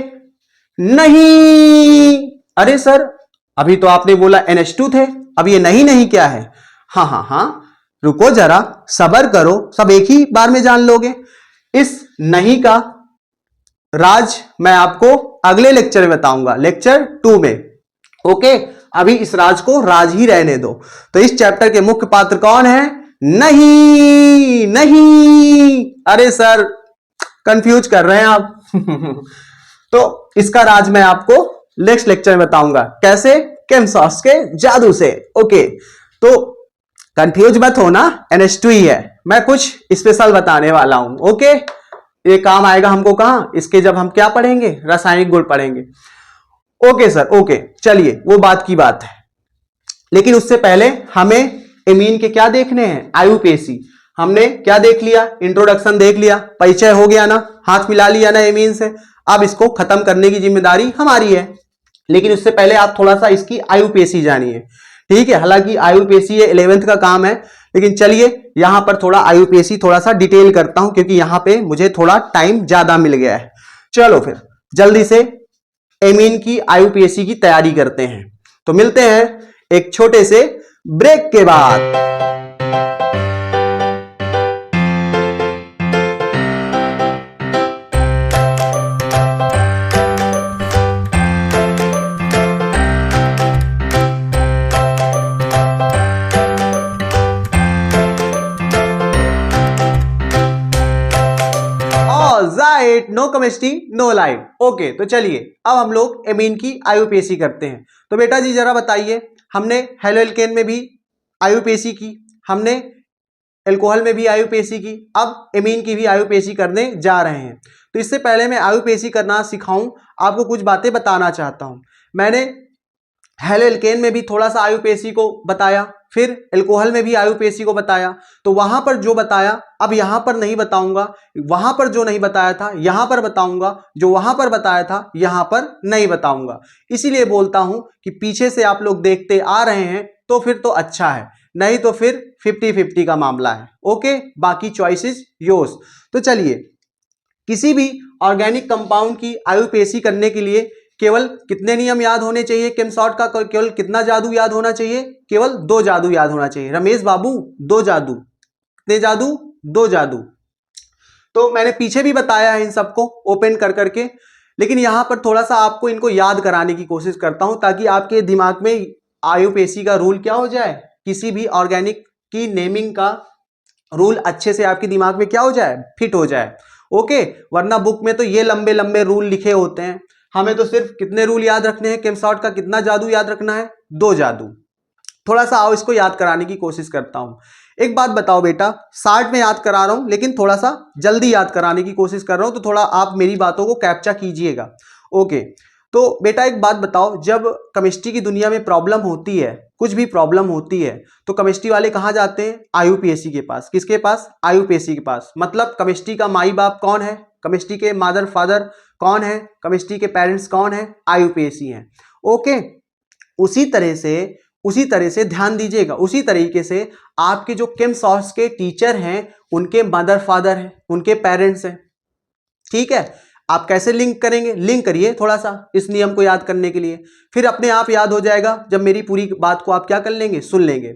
नहीं, अरे सर अभी तो आपने बोला NH2 थे, अब ये नहीं नहीं क्या है? हाँ हाँ हाँ, रुको जरा, सब्र करो, सब एक ही बार में जान लोगे। इस नहीं का राज मैं आपको अगले लेक्चर में बताऊंगा, लेक्चर 2 में। ओके, अभी इस राज को राज ही रहने दो। तो इस चैप्टर के मुख्य पात्र कौन है? नहीं नहीं, अरे सर कंफ्यूज कर रहे हैं आप। तो इसका राज मैं आपको नेक्स्ट लेक्चर में बताऊंगा, कैसे, केमसॉस के जादू से। ओके, तो कंफ्यूज मत होना, NH2 ही है, मैं कुछ स्पेशल बताने वाला हूं। ओके, ये काम आएगा हमको कहां, इसके जब हम क्या पढ़ेंगे, रासायनिक गुण पढ़ेंगे। ओके सर, ओके, चलिए वो बात की बात है, लेकिन उससे पहले हमें एमीन के क्या देखने हैं, आयुपेशी। हमने क्या देख लिया, इंट्रोडक्शन देख लिया, परिचय हो गया ना, हाथ मिला लिया ना एमीन से। अब इसको खत्म करने की जिम्मेदारी हमारी है, लेकिन उससे पहले आप थोड़ा सा इसकी आयुपेशी जानिए, ठीक है। हालांकि आयुपेशी ये 11th का काम है, लेकिन चलिए यहां पर थोड़ा आयुपेशी थोड़ा सा डिटेल करता हूं, क्योंकि यहां पे मुझे थोड़ा टाइम ज्यादा मिल गया है। चलो फिर जल्दी से एमीन की आयुपेशी की तैयारी करते हैं। तो मिलते हैं एक छोटे से ब्रेक के बाद। Right, no chemistry no life. Okay, तो चलिए अब हम लोग एमीन की आयुपेशी करते हैं। तो बेटा जी जरा बताइए, हमने हेलोएल्केन में भी आयुपेशी की, हमने एल्कोहल में भी आयुपेशी की, अब एमीन की भी आयुपेशी करने जा रहे हैं। तो इससे पहले मैं आयुपेशी करना सिखाऊं, आपको कुछ बातें बताना चाहता हूं। मैंने हेलोएल्केन में भी थोड़ा सा आयुपेशी को बताया, फिर एल्कोहल में भी आयुपेशी को बताया, तो वहां पर जो बताया अब यहां पर नहीं बताऊंगा, वहां पर जो नहीं बताया था यहां पर बताऊंगा, जो वहां पर बताया था यहां पर नहीं बताऊंगा। इसीलिए बोलता हूं कि पीछे से आप लोग देखते आ रहे हैं तो फिर तो अच्छा है, नहीं तो फिर 50-50 का मामला है। ओके, बाकी चॉइसेस योर्स। तो चलिए, किसी भी ऑर्गेनिक कंपाउंड की आयुपेशी करने के लिए केवल कितने नियम याद होने चाहिए, केमसॉट का केवल कितना जादू याद होना चाहिए, केवल 2 जादू याद होना चाहिए। रमेश बाबू 2 जादू, कितने जादू, 2 जादू। तो मैंने पीछे भी बताया है इन सबको ओपन कर करके, लेकिन यहां पर थोड़ा सा आपको इनको याद कराने की कोशिश करता हूं, ताकि आपके दिमाग में आयुपेशी का रूल क्या हो जाए, किसी भी ऑर्गेनिक की नेमिंग का रूल अच्छे से आपके दिमाग में क्या हो जाए, फिट हो जाए। ओके, वरना बुक में तो ये लंबे लंबे रूल लिखे होते हैं, हमें तो सिर्फ कितने रूल याद रखने हैं, केमसॉट का कितना जादू याद रखना है, 2 जादू। थोड़ा सा आओ इसको याद कराने की कोशिश करता हूं। एक बात बताओ बेटा, 60 में याद करा रहा हूं, लेकिन थोड़ा सा जल्दी याद कराने की कोशिश कर रहा हूं, तो थोड़ा आप मेरी बातों को कैप्चा कीजिएगा। ओके, तो बेटा एक बात बताओ, जब केमिस्ट्री की दुनिया में प्रॉब्लम होती है, कुछ भी प्रॉब्लम होती है, तो केमिस्ट्री वाले कहाँ जाते हैं, आयुपेशी के पास। किसके पास, आयुपेशी के पास। मतलब केमिस्ट्री का माई बाप कौन है, केमिस्ट्री के मदर फादर कौन है? केमिस्ट्री के पेरेंट्स कौन है? IUPAC हैं। ओके, उसी तरह से ध्यान दीजिएगा, उसी तरीके से आपके जो केम सॉस के टीचर हैं उनके मदर फादर हैं, उनके पेरेंट्स हैं। ठीक है, आप कैसे लिंक करेंगे? लिंक करिए थोड़ा सा इस नियम को याद करने के लिए, फिर अपने आप याद हो जाएगा जब मेरी पूरी बात को आप क्या कर लेंगे? सुन लेंगे।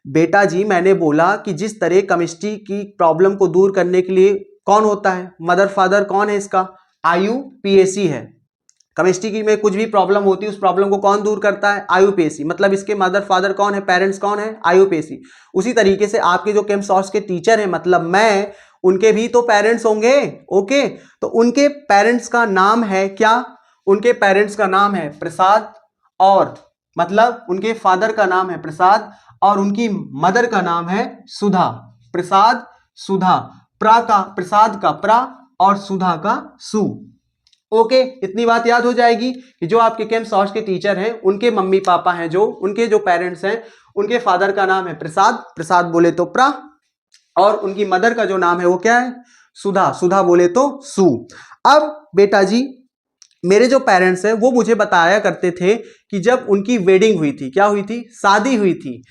बेटा जी, मैंने बोला कि जिस तरह केमिस्ट्री की प्रॉब्लम को दूर करने के लिए कौन होता है? मदर फादर कौन है इसका? IUPAC है। केमिस्ट्री की में कुछ भी प्रॉब्लम होती है उस प्रॉब्लम को कौन दूर करता है? IUPAC। मतलब इसके मदर फादर कौन है? पेरेंट्स कौन है? IUPAC। उसी तरीके से आपके जो केम सॉस के टीचर हैं, मतलब मैं, उनके भी तो पेरेंट्स होंगे। ओके, तो उनके पेरेंट्स का नाम है क्या? उनके पेरेंट्स का नाम है प्रसाद, और मतलब उनके फादर का नाम है प्रसाद और उनकी मदर का नाम है सुधा। प्रसाद, सुधा, प्रसाद का प्रा और सुधा का सु। ओके, इतनी बात याद हो जाएगी कि जो आपके केम सॉस के टीचर हैं उनके मम्मी पापा हैं, जो उनके जो पेरेंट्स हैं उनके फादर का नाम है प्रसाद, प्रसाद बोले तो प्रा, और उनकी मदर का जो नाम है वो क्या है? सुधा, सुधा बोले तो सु। अब बेटा जी, मेरे जो पेरेंट्स हैं वो मुझे बताया करते थे कि जब उनकी वेडिंग हुई थी, क्या हुई थी? शादी हुई थी।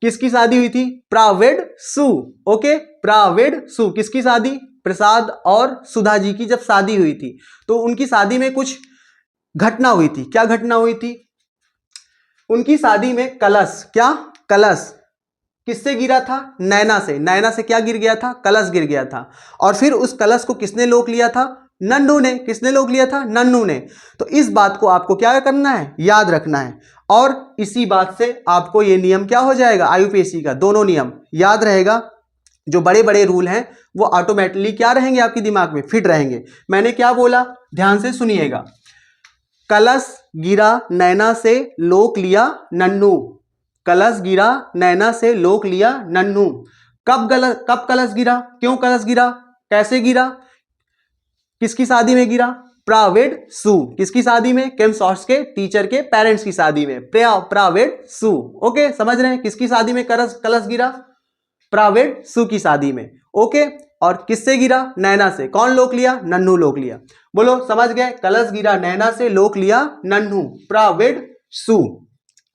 किसकी शादी हुई थी? प्रावेड सु। ओके, प्रावेड सु, किसकी शादी? प्रसाद और सुधा जी की जब शादी हुई थी तो उनकी शादी में कुछ घटना हुई थी। क्या घटना हुई थी? उनकी शादी में कलश, क्या? कलश किससे गिरा था? नैना से। नैना से क्या गिर गया था? कलश गिर गया था। और फिर उस कलश को किसने लोक लिया था? नन्नू ने। किसने लोक लिया था? नन्नू ने। तो इस बात को आपको क्या करना है? याद रखना है। और इसी बात से आपको ये नियम क्या हो जाएगा? IUPAC का दोनों नियम याद रहेगा। जो बड़े बड़े रूल हैं वो ऑटोमेटिकली क्या रहेंगे? आपके दिमाग में फिट रहेंगे। मैंने क्या बोला? ध्यान से सुनिएगा। कलश गिरा नैना से लोक लिया नन्नू। कलश गिरा नैना से लोक लिया नन्नू। कब कलश गिरा? क्यों कलश गिरा? कैसे गिरा? किसकी शादी में गिरा? प्रावेड सु। किसकी शादी में? केम सॉस के टीचर के पेरेंट्स की शादी में। प्रावेड सु। ओके, समझ रहे हैं? किसकी शादी में कलश गिरा? प्रावेड सु की शादी में। ओके, और किससे गिरा? नैना से। कौन लोक लिया? नन्नू लोक लिया। बोलो, समझ गए? कलश गिरा नैना से, लोक लिया नन्नू, प्रावेड सु।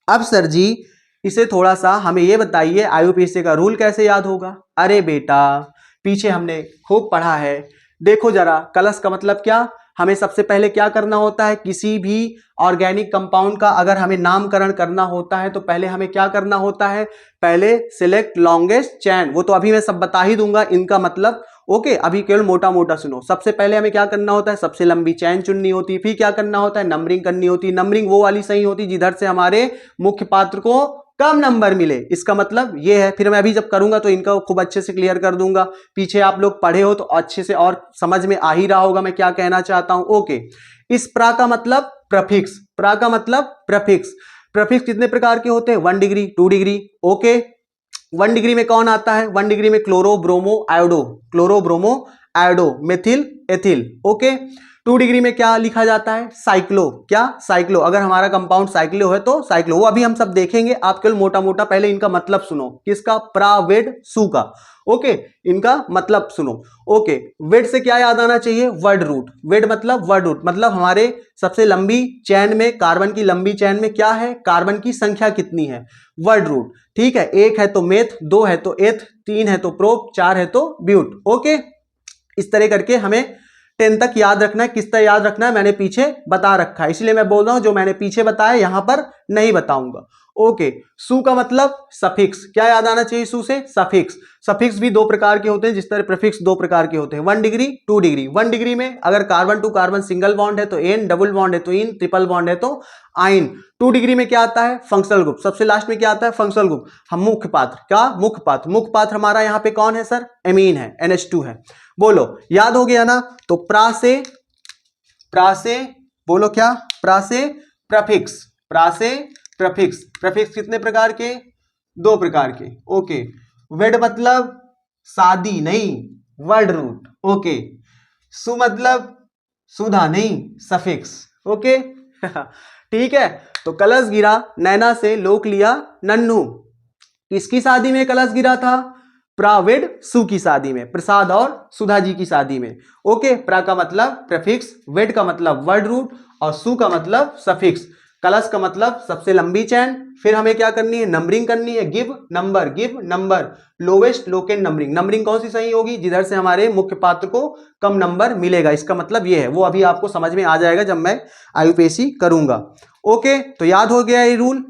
अब सर जी, इसे थोड़ा सा हमें ये बताइए IUPAC का रूल कैसे याद होगा? अरे बेटा, पीछे हमने खूब पढ़ा है। देखो जरा, कलश का मतलब क्या? हमें सबसे पहले क्या करना होता है? किसी भी ऑर्गेनिक कंपाउंड का अगर हमें नामकरण करना होता है तो पहले हमें क्या करना होता है? पहले सिलेक्ट लॉन्गेस्ट चैन। वो तो अभी मैं सब बता ही दूंगा इनका मतलब। ओके, अभी केवल मोटा मोटा सुनो। सबसे पहले हमें क्या करना होता है? सबसे लंबी चैन चुननी होती है। फिर क्या करना होता है? नंबरिंग करनी होती है। नंबरिंग वो वाली सही होती जिधर से हमारे मुख्य पात्र को कम नंबर मिले। इसका मतलब ये है। फिर मैं अभी जब करूंगा तो इनका खूब अच्छे से क्लियर कर दूंगा। पीछे आप लोग पढ़े हो तो अच्छे से और समझ में आ ही रहा होगा मैं क्या कहना चाहता हूं। ओके, इस प्रा का मतलब प्रफिक्स। प्रा का मतलब प्रफिक्स। प्रफिक्स कितने प्रकार के होते हैं? 1 डिग्री, 2 डिग्री। ओके, 1 डिग्री में कौन आता है? 1 डिग्री में chloro bromo iodo, chloro bromo iodo, methyl ethyl. Okay, 2 degree में क्या लिखा जाता है? साइक्लो। क्या? साइक्लो। अगर हमारा कंपाउंड साइक्लो है तो साइक्लो। वो अभी हम सब देखेंगे, आप केवल मोटा मोटा पहले इनका मतलब सुनो। किसका? प्रावेड सु का। ओके, इनका मतलब सुनो। ओके, वेड से क्या याद आना चाहिए? Word root. वेड मतलब वर्ड रूट, मतलब हमारे सबसे लंबी चैन में, कार्बन की लंबी चैन में क्या है? कार्बन की संख्या कितनी है? Word root. ठीक है, 1 है तो मेथ, 2 है तो एथ, 3 है तो प्रोप, 4 है तो ब्यूट। ओके, इस तरह करके हमें 10 तक याद रखना है। किस तरह याद रखना है मैंने पीछे बता रखा है, इसलिए मैं बोल रहा हूं जो मैंने पीछे बताया यहां पर नहीं बताऊंगा। ओके, सु का मतलब सफिक्स। क्या याद आना चाहिए सु से? सफिक्स। सफिक्स भी 2 प्रकार के होते हैं, जिस तरह प्रीफिक्स 2 प्रकार के होते हैं। 1 डिग्री, 2 डिग्री। 1 डिग्री में अगर carbon to carbon single bond है तो एन, डबल बॉन्ड है तो इन, ट्रिपल बॉन्ड है तो आइन। 2 डिग्री में क्या आता है? Functional group. सबसे लास्ट में क्या आता है? Functional group. हम मुख्य पात्र। क्या? मुख्य पात्र। मुख्य पात्र हमारा यहाँ पे कौन है सर? एमीन है, NH2 है। बोलो, याद हो गया ना? तो प्रा से बोलो क्या? प्रा से प्रफिक्स। प्रा से प्रफिक्स। प्रफिक्स कितने प्रकार के? 2 प्रकार के। ओके, वेड मतलब शादी नहीं, वर्ड रूट। ओके, सु मतलब सुधा नहीं, सफिक्स। ओके ठीक है, तो कलश गिरा नैना से, लोक लिया नन्नू। किसकी शादी में कलश गिरा था? प्राविड सु की शादी में, प्रसाद और सुधा जी की शादी में। ओके, प्रा का मतलब प्रेफिक्स, वेड का मतलब वर्ड रूट और सु का मतलब सफिक्स। कलश का मतलब सबसे लंबी चैन। फिर हमें क्या करनी है, नंबरिंग करनी है। Give number, lowest locant numbering. Numbering कौन सी सही होगी, जिधर से हमारे मुख्य पात्र को कम नंबर मिलेगा, इसका मतलब ये है। वो अभी आपको समझ में आ जाएगा जब मैं आयुपेशी करूंगा। ओके, तो याद हो गया ये रूल।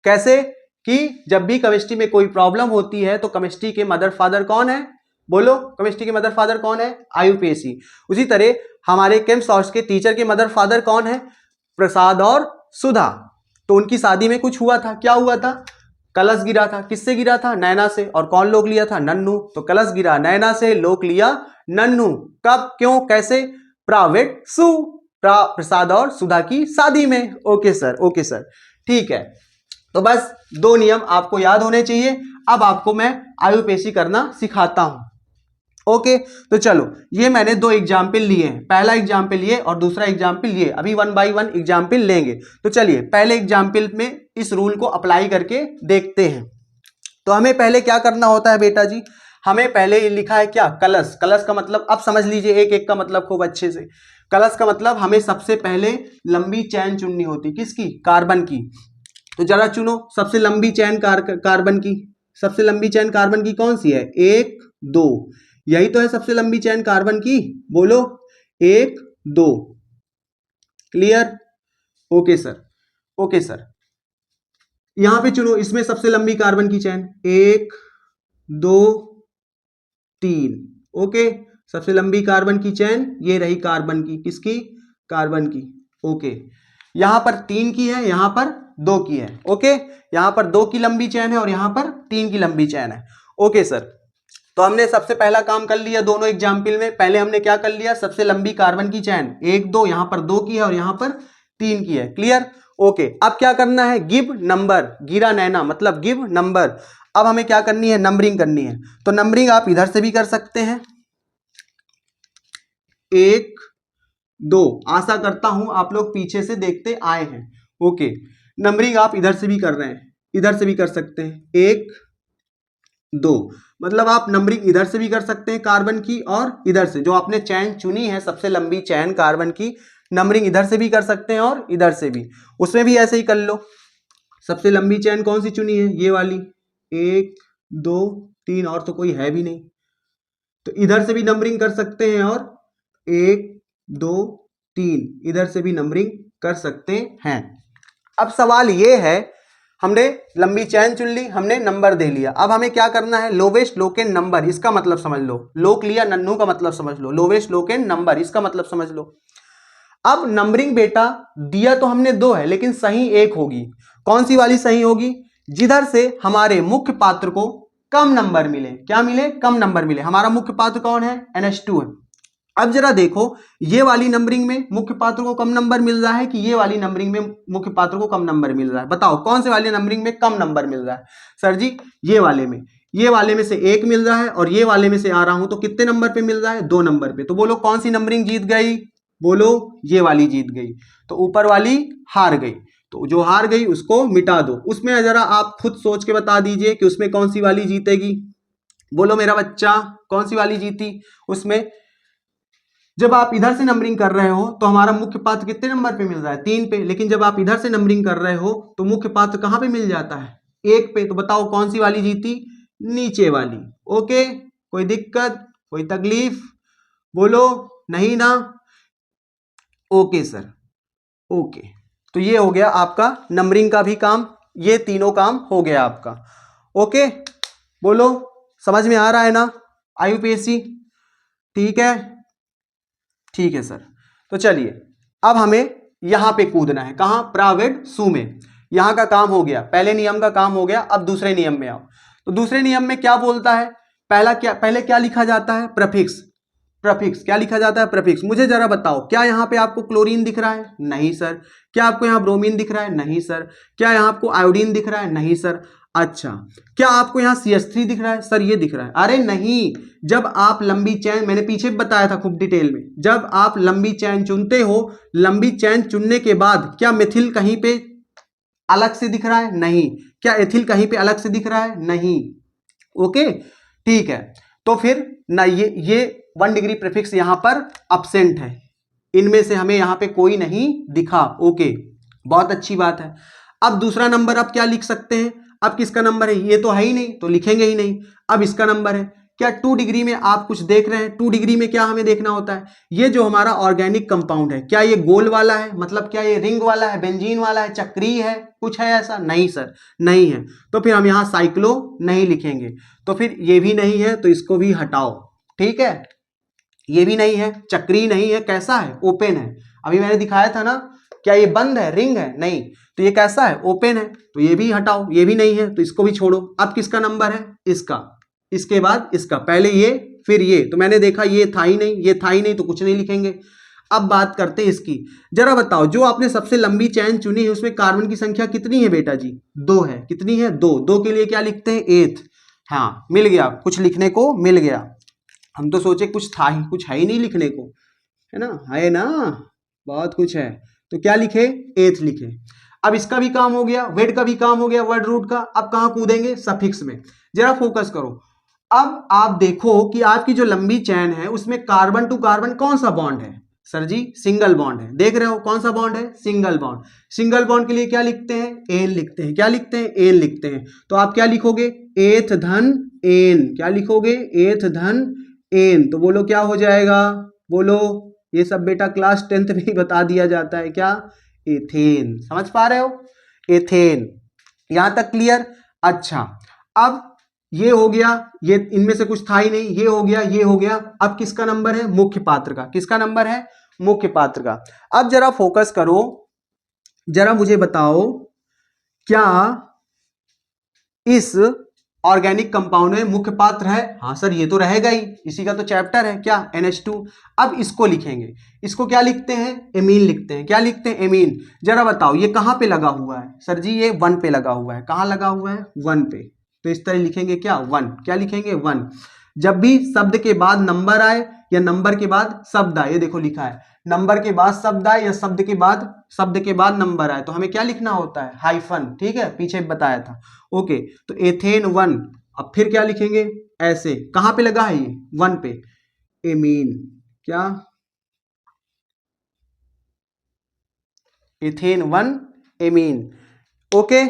कैसे कि जब भी केमिस्ट्री में कोई प्रॉब्लम होती है तो केमिस्ट्री के मदर फादर कौन है, बोलो, केमिस्ट्री के मदर फादर कौन है, आयुपेशी। उसी तरह हमारे केम सॉर्ट्स के टीचर के मदर फादर कौन है, प्रसाद और सुधा। तो उनकी शादी में कुछ हुआ था, क्या हुआ था, कलश गिरा था। किससे गिरा था, नैना से। और कौन लोक लिया था, नन्नू। तो कलश गिरा नैना से, लोक लिया नन्नू। कब, क्यों, कैसे, प्रावेट सु, प्रसाद और सुधा की शादी में। ओके सर, ओके सर, ठीक है। तो बस 2 नियम आपको याद होने चाहिए। अब आपको मैं आयुपेशी करना सिखाता हूं। ओके, तो चलो, ये मैंने 2 एग्जाम्पल लिए हैं। पहला एग्जाम्पल ये और दूसरा एग्जाम्पल ये। अभी 1 बाय 1 एग्जाम्पल लेंगे। तो चलिए पहले एग्जाम्पल में इस रूल को अप्लाई करके देखते हैं। तो हमें पहले क्या करना होता है बेटा जी, हमें पहले लिखा है क्या, कलश। कलश का मतलब अब समझ लीजिए, एक एक का मतलब खूब अच्छे से। कलश का मतलब हमें सबसे पहले लंबी चैन चुननी होती, किसकी, कार्बन की। तो जरा चुनो सबसे लंबी चैन कार्बन की। सबसे लंबी चैन कार्बन की कौन सी है, 1 2, यही तो है सबसे लंबी चैन कार्बन की। बोलो 1 2, clear. Okay sir, okay sir. यहां पे चुनो, इसमें सबसे लंबी कार्बन की चैन 1 2 3। ओके, सबसे लंबी कार्बन की चैन ये रही कार्बन की, किसकी, कार्बन की। ओके, यहां पर 3 की है, यहां पर 2 की है। ओके, यहां पर 2 की लंबी चैन है और यहां पर 3 की लंबी चैन है। ओके सर, तो हमने सबसे पहला काम कर लिया दोनों एग्जाम्पल में। पहले हमने क्या कर लिया, सबसे लंबी कार्बन की चैन 1 2, यहां पर 2 की है और यहां पर 3 की है। क्लियर। ओके, अब क्या करना है, गिव नंबर, गिरा नैना मतलब गिव नंबर। अब हमें क्या करनी है, नंबरिंग करनी है। तो नंबरिंग आप इधर से भी कर सकते हैं, 1 2। आशा करता हूं आप लोग पीछे से देखते आए हैं। ओके, नंबरिंग आप इधर से भी कर रहे हैं, इधर से भी कर सकते हैं, 1 2। मतलब आप नंबरिंग इधर से भी कर सकते हैं कार्बन की, और इधर से जो आपने चैन चुनी है सबसे लंबी चैन कार्बन की, नंबरिंग इधर से भी कर सकते हैं और इधर से भी। उसमें भी ऐसे ही कर लो। सबसे लंबी चैन कौन सी चुनी है, ये वाली, 1 2 3, और तो कोई है भी नहीं। तो इधर से भी नंबरिंग कर सकते हैं और 1 2 3 इधर से भी नंबरिंग कर सकते हैं। अब सवाल ये है, हमने लंबी चैन चुन ली, हमने नंबर दे लिया। अब हमें क्या करना है, लोवेस्ट लोकेंड नंबर, इसका मतलब समझ लो। लोक लिया नन्नू का मतलब समझ लो, लोवेस्ट लोकेंड नंबर इसका मतलब समझ लो। अब नंबरिंग बेटा दिया तो हमने 2 है, लेकिन सही 1 होगी। कौन सी वाली सही होगी, जिधर से हमारे मुख्य पात्र को कम नंबर मिले। क्या मिले, कम नंबर मिले। हमारा मुख्य पात्र कौन है, NH2 है। अब जरा देखो, ये वाली नंबरिंग में मुख्य पात्र को कम नंबर मिल रहा है कि ये वाली नंबरिंग में मुख्य पात्र को कम नंबर मिल रहा है, बताओ कौन से वाली नंबरिंग में कम नंबर मिल रहा है। सर जी ये वाले में, ये वाले में से 1 मिल रहा है और ये वाले में से आ रहा हूं, तो कितने नंबर पे मिल रहा है, 2 नंबर पे। तो बोलो कौन सी नंबरिंग जीत गई, बोलो ये वाली जीत गई। तो ऊपर वाली हार गई, तो जो हार गई उसको मिटा दो। उसमें जरा आप खुद सोच के बता दीजिए कि उसमें कौन सी वाली जीतेगी। बोलो मेरा बच्चा, कौन सी वाली जीती। उसमें जब आप इधर से नंबरिंग कर रहे हो तो हमारा मुख्य पात्र कितने नंबर पे मिल रहा है, 3 पे। लेकिन जब आप इधर से नंबरिंग कर रहे हो तो मुख्य पात्र कहां पे मिल जाता है, 1 पे। तो बताओ कौन सी वाली जीती, नीचे वाली। ओके, कोई दिक्कत, कोई तकलीफ, बोलो नहीं ना। Okay sir, okay. तो ये हो गया आपका नंबरिंग का भी काम, ये तीनों काम हो गया आपका। ओके, बोलो समझ में आ रहा है ना आयुपेशी, ठीक है, ठीक है सर। तो चलिए अब हमें यहां पे कूदना है, कहां, प्रावेड सु में। यहां का काम हो गया, पहले नियम का काम हो गया। अब दूसरे नियम में आओ। तो दूसरे नियम में क्या बोलता है, पहले क्या लिखा जाता है, प्रफिक्स। प्रफिक्स क्या लिखा जाता है, प्रफिक्स। मुझे जरा बताओ, क्या यहां पे आपको क्लोरीन दिख रहा है, नहीं सर। क्या आपको यहां ब्रोमीन दिख रहा है, नहीं सर। क्या यहां आपको आयोडीन दिख रहा है, नहीं सर। अच्छा, क्या आपको यहां CH3 दिख रहा है, सर ये दिख रहा है। अरे नहीं, जब आप लंबी चैन, मैंने पीछे बताया था खूब डिटेल में, जब आप लंबी चैन चुनते हो, लंबी चैन चुनने के बाद क्या मिथिल कहीं पे अलग से दिख रहा है, नहीं। क्या एथिल कहीं पे अलग से दिख रहा है, नहीं। ओके, ठीक है, तो फिर ना ये 1 डिग्री प्रीफिक्स यहां पर अब्सेंट है, इनमें से हमें यहां पे कोई नहीं दिखा। ओके, बहुत अच्छी बात है। अब दूसरा नंबर आप क्या लिख सकते हैं? अब किसका नंबर है? ये तो है ही नहीं, तो लिखेंगे ही नहीं। अब इसका नंबर है क्या? 2 डिग्री में आप कुछ देख रहे हैं? 2 डिग्री में क्या हमें देखना होता है? ये जो हमारा ऑर्गेनिक कंपाउंड है, क्या ये गोल वाला है, मतलब क्या ये रिंग वाला है, बेंजीन वाला है, चक्रीय है, कुछ है ऐसा? नहीं सर, नहीं है। तो फिर हम यहां साइक्लो नहीं लिखेंगे। तो फिर ये भी नहीं है, तो इसको भी हटाओ। ठीक है, ये भी नहीं है, चक्रीय नहीं है, कैसा है? ओपन है। अभी मैंने दिखाया था ना, क्या ये बंद है, रिंग है? नहीं। तो ये कैसा है? ओपन है। तो ये भी हटाओ, ये भी नहीं है, तो इसको भी छोड़ो। अब किसका नंबर है? इसका। इसके बाद इसका, पहले ये फिर ये। तो मैंने देखा ये था ही नहीं, ये था ही नहीं, तो कुछ नहीं लिखेंगे। अब बात करते हैं इसकी। जरा बताओ, जो आपने सबसे लंबी चैन चुनी है उसमें कार्बन की संख्या कितनी है बेटा जी? 2 है। कितनी है? 2। 2 के लिए क्या लिखते हैं? 8th। हाँ, मिल गया, कुछ लिखने को मिल गया। हम तो सोचे कुछ था ही, कुछ है ही नहीं लिखने को, है ना? है ना, बहुत कुछ है। तो क्या लिखे? 8th लिखे। अब इसका भी काम हो गया, वेट का भी काम हो गया, वर्ड रूट का। अब कहां कूदेंगे? सफिक्स में। जरा फोकस करो। अब आप देखो कि आपकी जो लंबी चैन है उसमें कार्बन टू कार्बन कौन सा बॉन्ड है? सर जी, सिंगल बॉन्ड है। देख रहे हो कौन सा बॉन्ड है? Single bond. सिंगल बॉन्ड के लिए क्या लिखते हैं? एन लिखते हैं। क्या लिखते हैं? एन लिखते हैं। तो आप क्या लिखोगे? एथ धन एन। क्या लिखोगे? एथ धन एन। तो बोलो क्या हो जाएगा? बोलो, ये सब बेटा क्लास 10th में ही बता दिया जाता है। क्या? एथेन। समझ पा रहे हो? एथेन। यहां तक क्लियर? अच्छा, अब ये हो गया, ये इनमें से कुछ था ही नहीं, ये हो गया, ये हो गया। अब किसका नंबर है? मुख्य पात्र का। किसका नंबर है? मुख्य पात्र का। अब जरा फोकस करो, जरा मुझे बताओ, क्या इस ऑर्गेनिक कंपाउंड में मुख्य पात्र है? हाँ सर, ये तो रहेगा ही, इसी का तो चैप्टर है। क्या? NH2। अब इसको लिखेंगे। इसको क्या लिखते हैं? एमीन लिखते हैं। क्या लिखते हैं? एमीन। जरा बताओ ये कहां पे लगा हुआ है? सर जी ये 1 पे लगा हुआ है। कहां लगा हुआ है? 1 पे। तो इस तरह लिखेंगे क्या? 1। क्या लिखेंगे? 1। जब भी शब्द के बाद नंबर आए या नंबर के बाद शब्द आए, ये देखो लिखा है, नंबर के बाद शब्द आए या शब्द के बाद नंबर आए, तो हमें क्या लिखना होता है? हाइफन। ठीक है, पीछे बताया था। ओके, तो एथेन 1। अब फिर क्या लिखेंगे? ऐसे। कहां पे लगा है ये? 1 पे। एमीन। क्या? Ethane 1 amine. ओके,